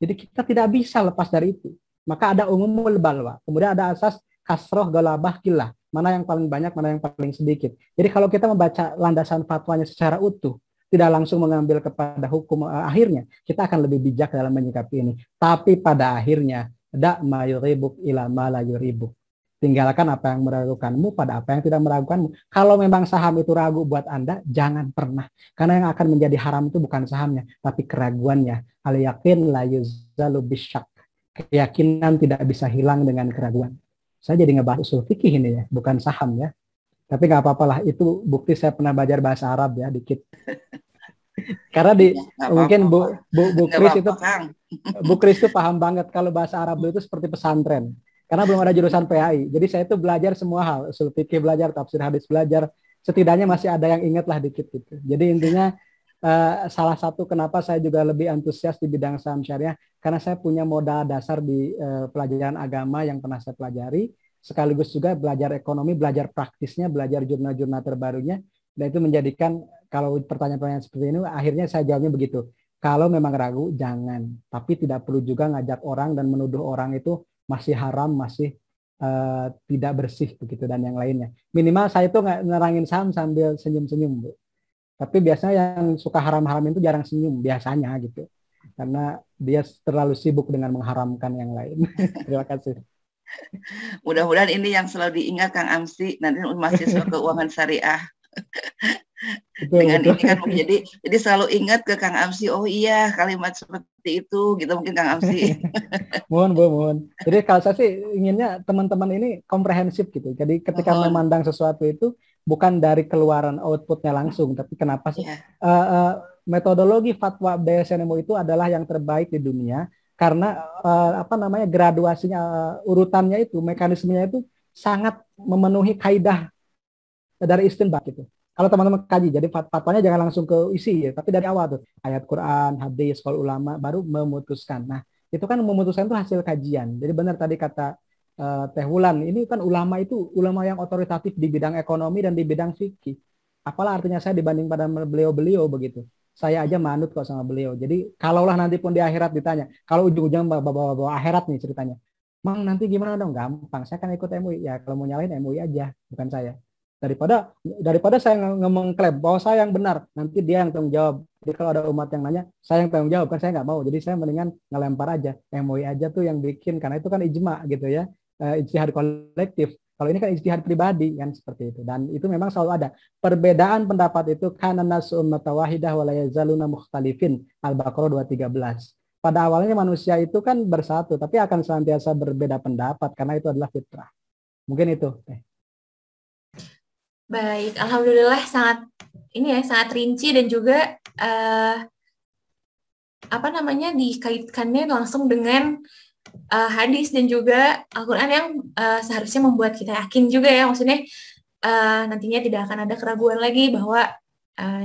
Jadi kita tidak bisa lepas dari itu. Maka ada umumul balwa. Kemudian ada asas kasroh galabah kilah. Mana yang paling banyak, mana yang paling sedikit. Jadi kalau kita membaca landasan fatwanya secara utuh, tidak langsung mengambil kepada hukum akhirnya, kita akan lebih bijak dalam menyikapi ini. Tapi pada akhirnya, dak ma yuribuk ila ma la yuribuk. Tinggalkan apa yang meragukanmu pada apa yang tidak meragukanmu. Kalau memang saham itu ragu buat Anda, jangan pernah. Karena yang akan menjadi haram itu bukan sahamnya, tapi keraguannya. Al-yakin la yuzalu bisyak. Keyakinan tidak bisa hilang dengan keraguan. Saya jadi ngebahas usul fikih ini ya, bukan saham ya. Tapi nggak apa-apa lah, itu bukti saya pernah belajar bahasa Arab ya, dikit. Karena mungkin Bu Kris itu, Bu Kris itu paham banget kalau bahasa Arab itu seperti pesantren. Karena belum ada jurusan PAI. Jadi saya itu belajar semua hal. Usul fikih belajar, tafsir hadis belajar. Setidaknya masih ada yang ingat lah dikit gitu. Jadi intinya salah satu kenapa saya juga lebih antusias di bidang saham syariah. Karena saya punya modal dasar di pelajaran agama yang pernah saya pelajari. Sekaligus juga belajar ekonomi, belajar praktisnya, belajar jurnal-jurnal terbarunya. Dan itu menjadikan kalau pertanyaan-pertanyaan seperti ini, akhirnya saya jawabnya begitu. Kalau memang ragu, jangan. Tapi tidak perlu juga ngajak orang dan menuduh orang itu masih haram, masih tidak bersih begitu dan yang lainnya. Minimal saya itu nggak nerangin saham sambil senyum-senyum, Bu. Tapi biasanya yang suka haram-haram itu jarang senyum biasanya gitu. Karena dia terlalu sibuk dengan mengharamkan yang lain. Terima kasih. Mudah-mudahan ini yang selalu diingat Kang Amsi nanti mahasiswa keuangan syariah. Betul, Dengan betul. ini kan jadi selalu ingat ke Kang Amsi, oh iya kalimat seperti itu gitu mungkin Kang Amsi. Mohon Bu, mohon. Jadi kalau saya sih inginnya teman-teman ini komprehensif gitu. Jadi ketika memandang sesuatu itu bukan dari keluaran outputnya langsung, tapi kenapa sih metodologi fatwa BSN MUI itu adalah yang terbaik di dunia karena graduasinya, urutannya itu, mekanismenya itu sangat memenuhi kaidah dari istinbat gitu. Kalau teman-teman kaji, jadi fatwanya jangan langsung ke isi ya, tapi dari awal tuh ayat Quran, hadis, qaul ulama baru memutuskan. Nah, itu kan memutuskan itu hasil kajian. Jadi benar tadi kata Teh Wulan, ini kan ulama itu ulama yang otoritatif di bidang ekonomi dan di bidang fikih. Apalah artinya saya dibanding pada beliau-beliau begitu. Saya aja manut kok sama beliau. Jadi kalaulah nanti pun di akhirat ditanya, kalau ujung-ujung bawa akhirat nih ceritanya, Mang nanti gimana dong? Gampang, saya kan ikut MUI. Ya kalau mau nyalain MUI aja, bukan saya. Daripada saya mengklaim bahwa saya yang benar, nanti dia yang tanggung jawab. Jadi kalau ada umat yang nanya, saya yang tanggung jawab, kan saya nggak mau. Jadi saya mendingan ngelempar aja. MUI aja tuh yang bikin, karena itu kan ijma gitu ya, ijtihad kolektif. Kalau ini kan ijtihad pribadi kan seperti itu. Dan itu memang selalu ada. Perbedaan pendapat itu kana nasu ummatan wahidah wa la yazaluna mukhtalifin. Al-Baqarah 213. Pada awalnya manusia itu kan bersatu, tapi akan senantiasa berbeda pendapat karena itu adalah fitrah. Mungkin itu. Baik, alhamdulillah sangat rinci dan juga dikaitkannya langsung dengan hadis dan juga Al-Quran yang seharusnya membuat kita yakin juga ya, maksudnya nantinya tidak akan ada keraguan lagi bahwa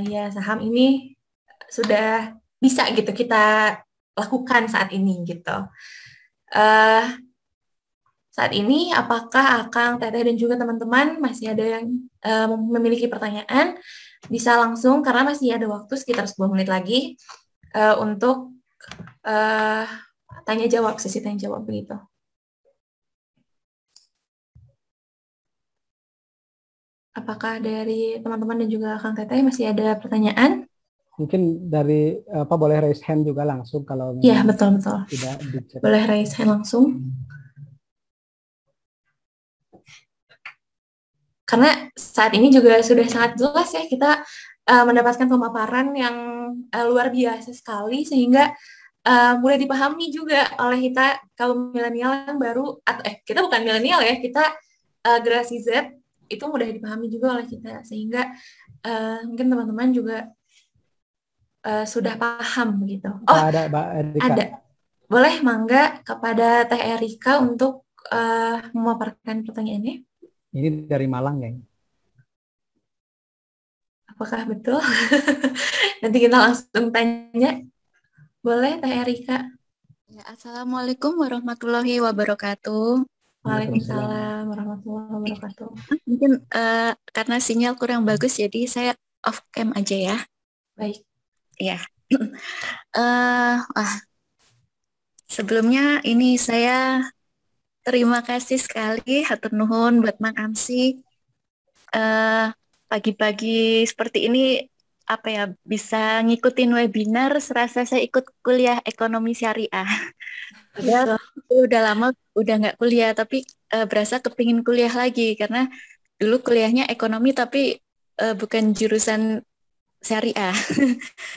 ya saham ini sudah bisa gitu kita lakukan saat ini gitu. Saat ini apakah Akang, Teteh, dan juga teman-teman masih ada yang memiliki pertanyaan? Bisa langsung karena masih ada waktu sekitar 10 menit lagi untuk sesi tanya jawab begitu. Apakah dari teman-teman dan juga Akang Teteh masih ada pertanyaan? Mungkin dari boleh raise hand juga langsung kalau ya betul. Tidak boleh raise hand langsung. Karena saat ini juga sudah sangat jelas ya kita mendapatkan pemaparan yang luar biasa sekali sehingga mulai dipahami juga oleh kita kaum milenial yang baru, atau kita bukan milenial ya, kita generasi Z, itu mudah dipahami juga oleh kita, sehingga mungkin teman-teman juga sudah paham gitu. Oh, ada Mbak Erika. ada. Boleh mangga kepada Teh Erika untuk memaparkan pertanyaannya. Ini dari Malang ya. Apakah betul? Nanti kita langsung tanya. Boleh Teh Erika? Ya, Assalamualaikum warahmatullahi wabarakatuh. Waalaikumsalam warahmatullahi wabarakatuh. Mungkin karena sinyal kurang bagus, jadi saya off cam aja ya. Baik. Ya. Sebelumnya ini saya terima kasih sekali, hatur nuhun buat Mang Amsi. Pagi-pagi seperti ini bisa ngikutin webinar, serasa saya ikut kuliah ekonomi syariah. Udah lama udah nggak kuliah, tapi berasa kepingin kuliah lagi karena dulu kuliahnya ekonomi tapi bukan jurusan syariah.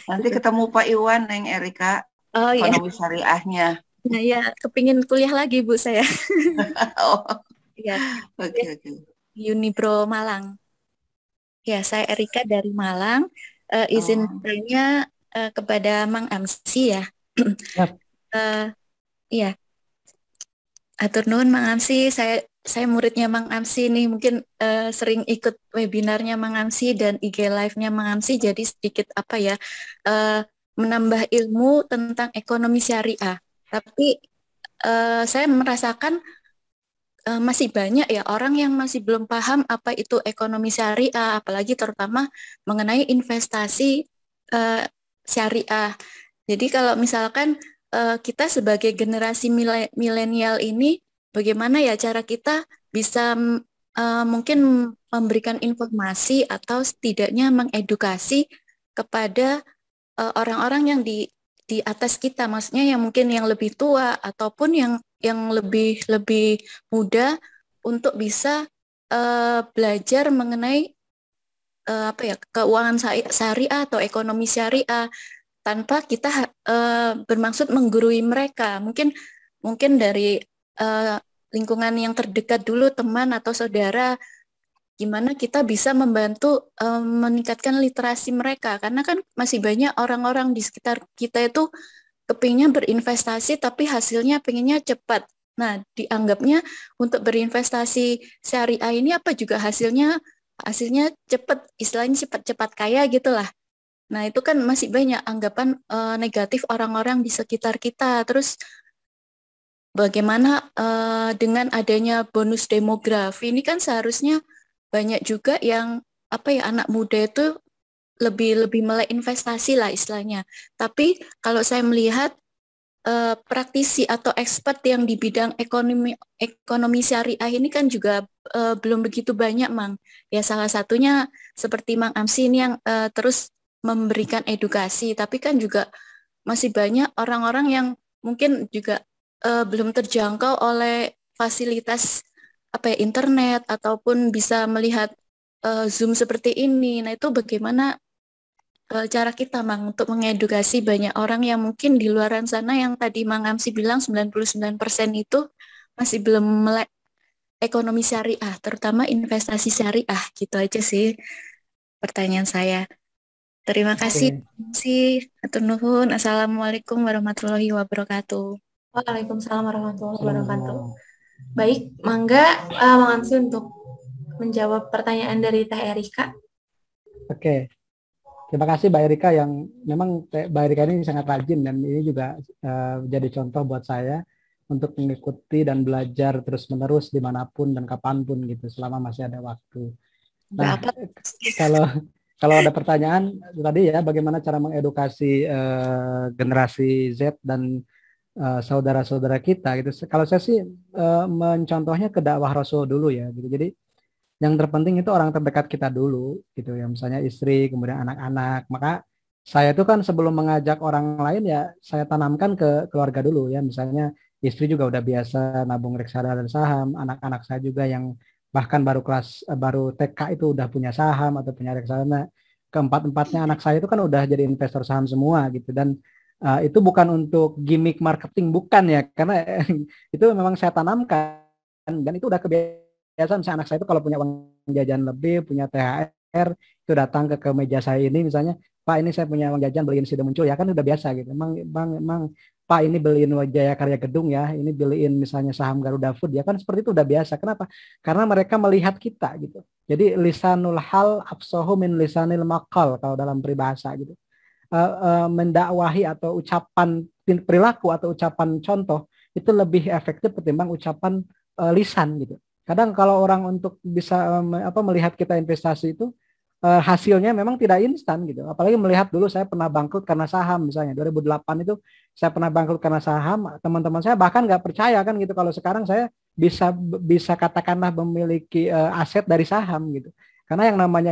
Nanti ketemu Pak Iwan, Neng Erika, ekonomi syariahnya. Nah ya, kepingin kuliah lagi Bu saya. Oh. Ya. Oke. Unibro Malang. Ya, saya Erika dari Malang. Izin tanya kepada Mang Amsi ya. Iya. Atur nuhun Mang Amsi, saya muridnya Mang Amsi nih, mungkin sering ikut webinarnya Mang Amsi dan IG live-nya Mang Amsi, jadi sedikit menambah ilmu tentang ekonomi syariah. Tapi saya merasakan masih banyak ya orang yang masih belum paham apa itu ekonomi syariah, apalagi terutama mengenai investasi syariah. Jadi kalau misalkan kita sebagai generasi milenial ini, bagaimana ya cara kita bisa mungkin memberikan informasi atau setidaknya mengedukasi kepada orang-orang yang di atas kita, maksudnya yang mungkin yang lebih tua ataupun yang lebih muda untuk bisa belajar mengenai keuangan syariah atau ekonomi syariah tanpa kita bermaksud menggurui mereka. Mungkin dari lingkungan yang terdekat dulu, teman atau saudara, gimana kita bisa membantu meningkatkan literasi mereka, karena kan masih banyak orang-orang di sekitar kita itu kepingnya berinvestasi tapi hasilnya pengennya cepat. Nah, dianggapnya untuk berinvestasi syariah ini juga hasilnya cepat, istilahnya cepat kaya gitulah. Nah, itu kan masih banyak anggapan negatif orang-orang di sekitar kita. Terus bagaimana dengan adanya bonus demografi ini, kan seharusnya banyak juga yang anak muda itu lebih melek investasi lah istilahnya. Tapi kalau saya melihat praktisi atau expert yang di bidang ekonomi syariah ini kan juga belum begitu banyak, Mang. Ya salah satunya seperti Mang Amsi ini yang terus memberikan edukasi, tapi kan juga masih banyak orang-orang yang mungkin juga belum terjangkau oleh fasilitas internet ataupun bisa melihat Zoom seperti ini. Nah, itu bagaimana cara kita, Mang, untuk mengedukasi banyak orang yang mungkin di luaran sana yang tadi Mang Amsi bilang 99% itu masih belum melek ekonomi syariah, terutama investasi syariah. Gitu aja sih pertanyaan saya. Terima kasih. Atur nuhun. Assalamualaikum warahmatullahi wabarakatuh. Waalaikumsalam warahmatullahi wabarakatuh. Baik, mangga Mang Amsi untuk menjawab pertanyaan dari Teh Erika. Oke. Terima kasih Mbak Erika, yang memang Mbak Erika ini sangat rajin dan ini juga jadi contoh buat saya untuk mengikuti dan belajar terus-menerus dimanapun dan kapanpun gitu selama masih ada waktu. Nah, kalau ada pertanyaan tadi ya, bagaimana cara mengedukasi generasi Z dan saudara-saudara kita gitu. Kalau saya sih mencontohnya ke dakwah Rasul dulu ya gitu. Jadi yang terpenting itu orang terdekat kita dulu gitu ya, misalnya istri, kemudian anak-anak. Maka saya tuh kan sebelum mengajak orang lain ya saya tanamkan ke keluarga dulu ya, misalnya istri juga udah biasa nabung reksadana dan saham, anak-anak saya juga yang bahkan baru TK itu udah punya saham atau punya reksadana. Keempat-empatnya anak saya itu kan udah jadi investor saham semua gitu, dan Itu bukan untuk gimmick marketing, bukan ya, karena itu memang saya tanamkan dan itu udah kebiasaan. Misalnya anak saya itu kalau punya uang jajan lebih, punya THR, itu datang ke meja saya ini misalnya, Pak ini saya punya uang jajan beliin Sido Muncul ya, kan udah biasa gitu. Emang Pak ini beliin Jaya Karya Gedung ya, ini beliin misalnya saham Garuda Food ya, kan seperti itu udah biasa. Kenapa? Karena mereka melihat kita gitu. Jadi lisanul hal afsahu min lisanil maqal kalau dalam peribahasa gitu. Mendakwahi atau ucapan perilaku atau ucapan contoh itu lebih efektif ketimbang ucapan lisan gitu. Kadang kalau orang untuk bisa melihat kita investasi itu hasilnya memang tidak instan gitu. Apalagi melihat dulu saya pernah bangkrut karena saham misalnya 2008 itu saya pernah bangkrut karena saham. Teman-teman saya bahkan nggak percaya kan gitu kalau sekarang saya bisa katakanlah memiliki aset dari saham gitu. Karena yang namanya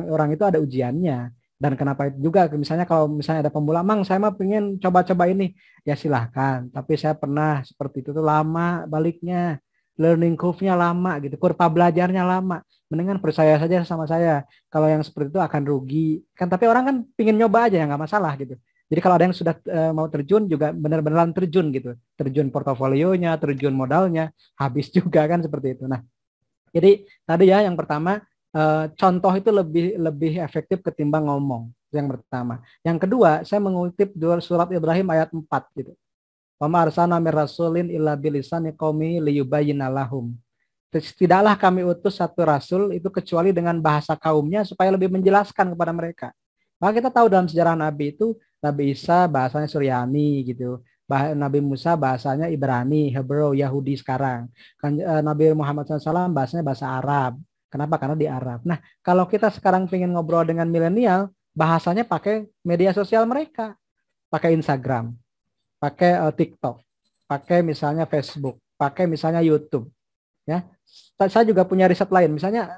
orang itu ada ujiannya. Dan kenapa itu juga misalnya kalau misalnya ada pemula, Mang saya mah pengen coba-coba ini, ya silahkan. Tapi saya pernah seperti itu tuh lama baliknya, learning curve-nya lama gitu, kurva belajarnya lama. Mendingan percaya saja sama saya. Kalau yang seperti itu akan rugi. Kan tapi orang kan pingin nyoba aja ya nggak masalah gitu. Jadi kalau ada yang sudah mau terjun juga benar-benar terjun gitu. Terjun portofolionya, terjun modalnya, habis juga kan seperti itu. Nah, jadi tadi ya yang pertama contoh itu lebih efektif ketimbang ngomong. Yang pertama. Yang kedua, saya mengutip surat Ibrahim ayat 4 gitu. Wa ma arsalna mir rasulin illa bilisani qaumi liyubayyina lahum. Tidaklah kami utus satu rasul itu kecuali dengan bahasa kaumnya supaya lebih menjelaskan kepada mereka. Maka kita tahu dalam sejarah Nabi itu Nabi Isa bahasanya Suryani gitu. Nabi Musa bahasanya Ibrani, Hebrew, Yahudi sekarang. Nabi Muhammad SAW bahasanya bahasa Arab. Kenapa? Karena di Arab. Nah, kalau kita sekarang ingin ngobrol dengan milenial, bahasanya pakai media sosial mereka. Pakai Instagram, pakai TikTok, pakai misalnya Facebook, pakai misalnya YouTube. Ya, saya juga punya riset lain. Misalnya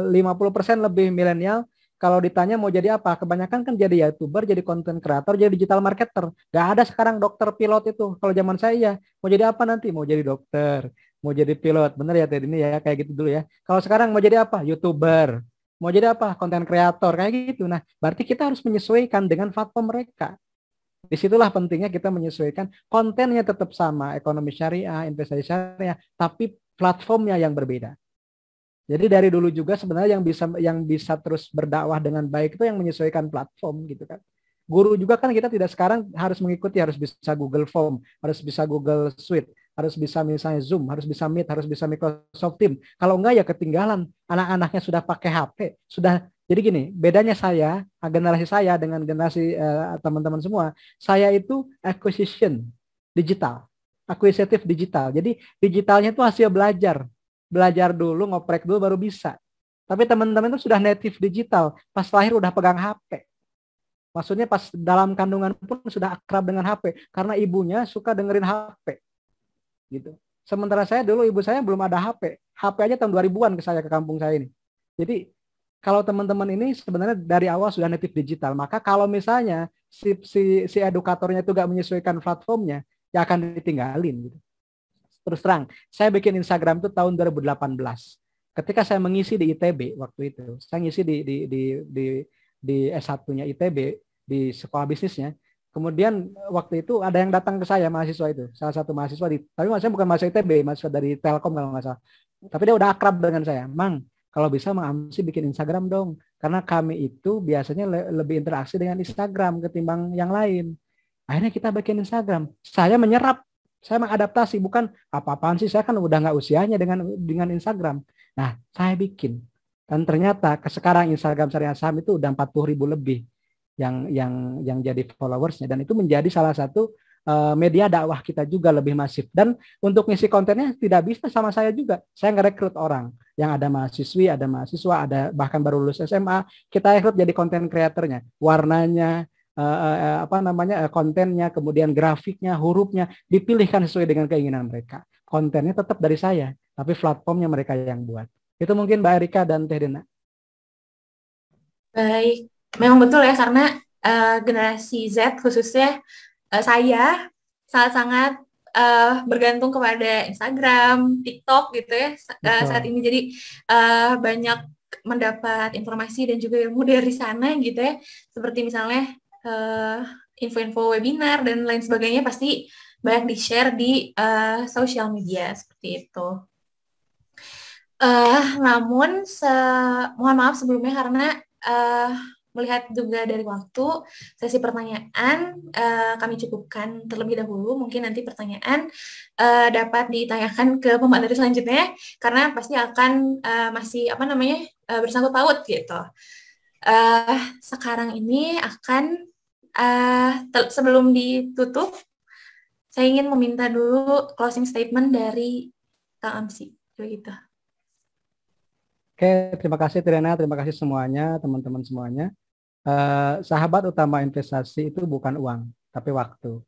50% lebih milenial kalau ditanya mau jadi apa, kebanyakan kan jadi YouTuber, jadi content creator, jadi digital marketer. Gak ada sekarang dokter pilot itu. Kalau zaman saya ya, mau jadi apa nanti? Mau jadi dokter, mau jadi pilot. Bener ya tadi ini ya, kayak gitu dulu ya. Kalau sekarang mau jadi apa? YouTuber. Mau jadi apa? Content creator, kayak gitu. Nah, berarti kita harus menyesuaikan dengan platform mereka. Disitulah pentingnya kita menyesuaikan kontennya tetap sama, ekonomi syariah, investasi syariah, tapi platformnya yang berbeda. Jadi dari dulu juga sebenarnya yang bisa terus berdakwah dengan baik itu yang menyesuaikan platform gitu kan. Guru juga kan kita tidak sekarang harus mengikuti, harus bisa Google Form, harus bisa Google Suite, harus bisa misalnya Zoom, harus bisa Meet, harus bisa Microsoft Teams. Kalau enggak ya ketinggalan. Anak-anaknya sudah pakai HP, sudah. Jadi gini, bedanya generasi saya dengan generasi teman-teman semua, saya itu acquisition digital, akuisitif digital. Jadi digitalnya itu hasil belajar dulu, ngoprek dulu baru bisa. Tapi teman-teman itu sudah native digital, pas lahir udah pegang HP. Maksudnya pas dalam kandungan pun sudah akrab dengan HP, karena ibunya suka dengerin HP. Gitu. Sementara saya dulu ibu saya belum ada HP. HP aja tahun 2000-an ke kampung saya ini. Jadi kalau teman-teman ini sebenarnya dari awal sudah native digital, maka kalau misalnya si edukatornya itu gak menyesuaikan platformnya, ya akan ditinggalin gitu. Terus terang, saya bikin Instagram itu tahun 2018. Ketika saya mengisi di ITB waktu itu, saya ngisi di S1-nya ITB di sekolah bisnisnya. Kemudian waktu itu ada yang datang ke saya, mahasiswa itu, salah satu mahasiswa tapi saya bukan mahasiswa ITB, mahasiswa dari Telkom kalau nggak salah. Tapi dia udah akrab dengan saya, Mang. Kalau bisa Mang Amsi bikin Instagram dong. Karena kami itu biasanya lebih interaksi dengan Instagram ketimbang yang lain. Akhirnya kita bikin Instagram. Saya menyerap. Saya mengadaptasi. Bukan apa-apaan sih. Saya kan udah nggak usianya dengan Instagram. Nah, saya bikin. Dan ternyata sekarang Instagram Syariah Saham itu udah 40.000 lebih yang jadi followersnya. Dan itu menjadi salah satu media dakwah kita juga lebih masif. Dan untuk ngisi kontennya tidak bisa sama saya juga. Saya ngerekrut orang yang ada mahasiswi, ada mahasiswa, ada bahkan baru lulus SMA. Kita rekrut jadi konten kreatornya, warnanya, kontennya, kemudian grafiknya, hurufnya dipilihkan sesuai dengan keinginan mereka. Kontennya tetap dari saya, tapi platformnya mereka yang buat. Itu mungkin Mbak Erika dan Teh Dena. Baik, memang betul ya karena generasi Z khususnya saya sangat-sangat bergantung kepada Instagram, TikTok gitu ya saat ini. Jadi banyak mendapat informasi dan juga ilmu dari sana gitu ya. Seperti misalnya info-info webinar dan lain sebagainya pasti banyak di-share di sosial media seperti itu. Namun mohon maaf sebelumnya karena melihat juga dari waktu sesi pertanyaan kami cukupkan terlebih dahulu. Mungkin nanti pertanyaan dapat ditanyakan ke pemateri selanjutnya karena pasti akan masih bersangkut paut gitu. Sekarang ini akan sebelum ditutup saya ingin meminta dulu closing statement dari Kang Amsi begitu. Oke, terima kasih Triana, terima kasih semuanya, teman-teman semuanya. Sahabat utama investasi itu bukan uang, tapi waktu.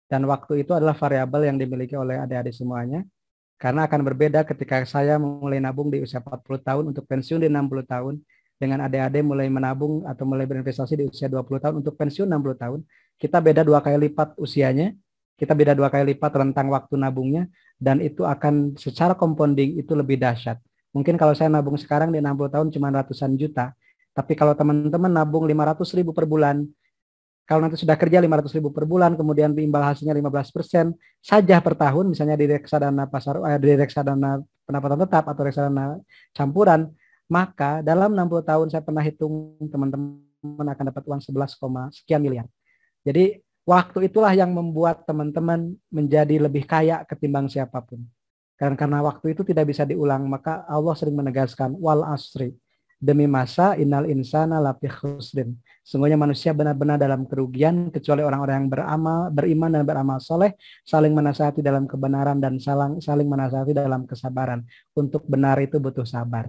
Dan waktu itu adalah variabel yang dimiliki oleh adik-adik semuanya. Karena akan berbeda ketika saya mulai nabung di usia 40 tahun untuk pensiun di 60 tahun. Dengan adik-adik mulai menabung atau mulai berinvestasi di usia 20 tahun untuk pensiun 60 tahun. Kita beda 2 kali lipat usianya. Kita beda 2 kali lipat rentang waktu nabungnya. Dan itu akan secara compounding itu lebih dahsyat. Mungkin kalau saya nabung sekarang di 60 tahun cuma ratusan juta. Tapi kalau teman-teman nabung 500.000 per bulan, kalau nanti sudah kerja 500.000 per bulan, kemudian imbal hasilnya 15% saja per tahun, misalnya di reksadana di reksadana pendapatan tetap atau reksadana campuran, maka dalam 60 tahun saya pernah hitung teman-teman akan dapat uang 11, sekian miliar. Jadi waktu itulah yang membuat teman-teman menjadi lebih kaya ketimbang siapapun. Karena waktu itu tidak bisa diulang, maka Allah sering menegaskan wal asri, demi masa innal insana lafi khusrin. Sungguhnya manusia benar-benar dalam kerugian kecuali orang-orang yang beriman dan beramal soleh, saling menasihati dalam kebenaran dan saling menasihati dalam kesabaran. Untuk benar itu butuh sabar.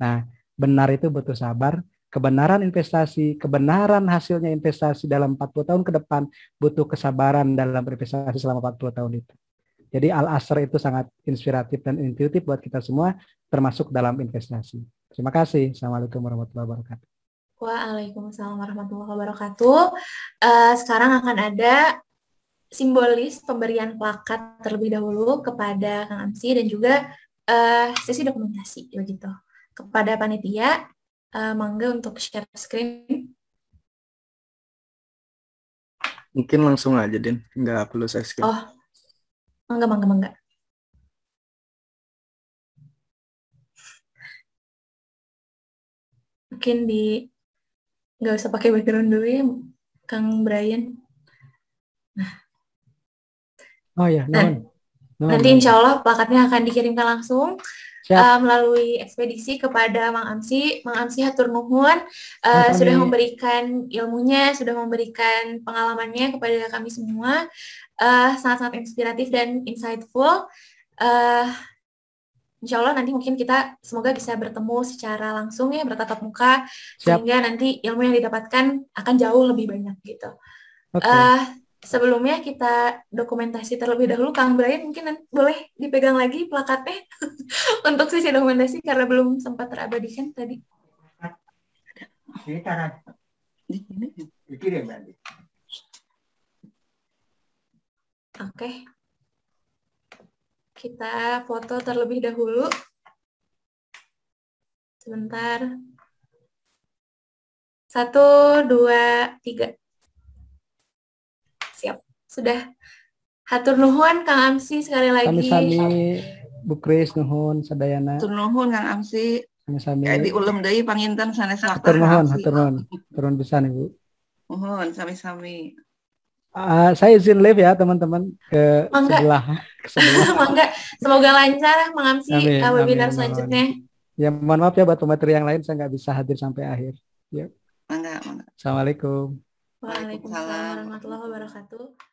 Nah, benar itu butuh sabar. Kebenaran investasi, kebenaran hasilnya investasi dalam 40 tahun ke depan butuh kesabaran dalam berinvestasi selama 40 tahun itu. Jadi Al-Asr itu sangat inspiratif dan intuitif buat kita semua, termasuk dalam investasi. Terima kasih. Assalamualaikum warahmatullahi wabarakatuh. Waalaikumsalam warahmatullahi wabarakatuh. Sekarang akan ada simbolis pemberian plakat terlebih dahulu kepada Kang Amsi dan juga sesi dokumentasi begitu. Kepada panitia, mangga untuk share screen. Mungkin langsung aja, Din. Nggak perlu share screen. Oh, mangga. Mungkin nggak usah pakai background dulu ya, Kang Brian. Oh ya, nanti insya Allah plakatnya akan dikirimkan langsung melalui ekspedisi kepada Mang Amsi. Mang Amsi hatur nuhun sudah memberikan ilmunya, sudah memberikan pengalamannya kepada kami semua, sangat-sangat inspiratif dan insightful. Insya Allah nanti mungkin kita semoga bisa bertemu secara langsung ya, bertatap muka. Siap. Sehingga nanti ilmu yang didapatkan akan jauh lebih banyak gitu. Sebelumnya kita dokumentasi terlebih dahulu. Kang Brian mungkin boleh dipegang lagi plakatnya untuk sesi dokumentasi karena belum sempat terabadikan tadi. Oke. Kita foto terlebih dahulu. Sebentar. 1, 2, 3. Siap. Sudah. Hatur nuhun Kang Amsi sekali lagi. Sami-sami Bu Kris nuhun sadayana. Hatur nuhun Kang Amsi. Sami-sami. Kayak diulem deui panginten sanes waktu. Hatur nuhun. Turun pisan Ibu. Nuhun sami-sami. Saya izin live ya teman-teman ke sebelah. Mangga. Semoga lancar Mang Amsi webinar selanjutnya. Ya mohon maaf ya buat pemateri yang lain saya nggak bisa hadir sampai akhir. Ya. Mangga. Assalamualaikum. Waalaikumsalam warahmatullahi wabarakatuh.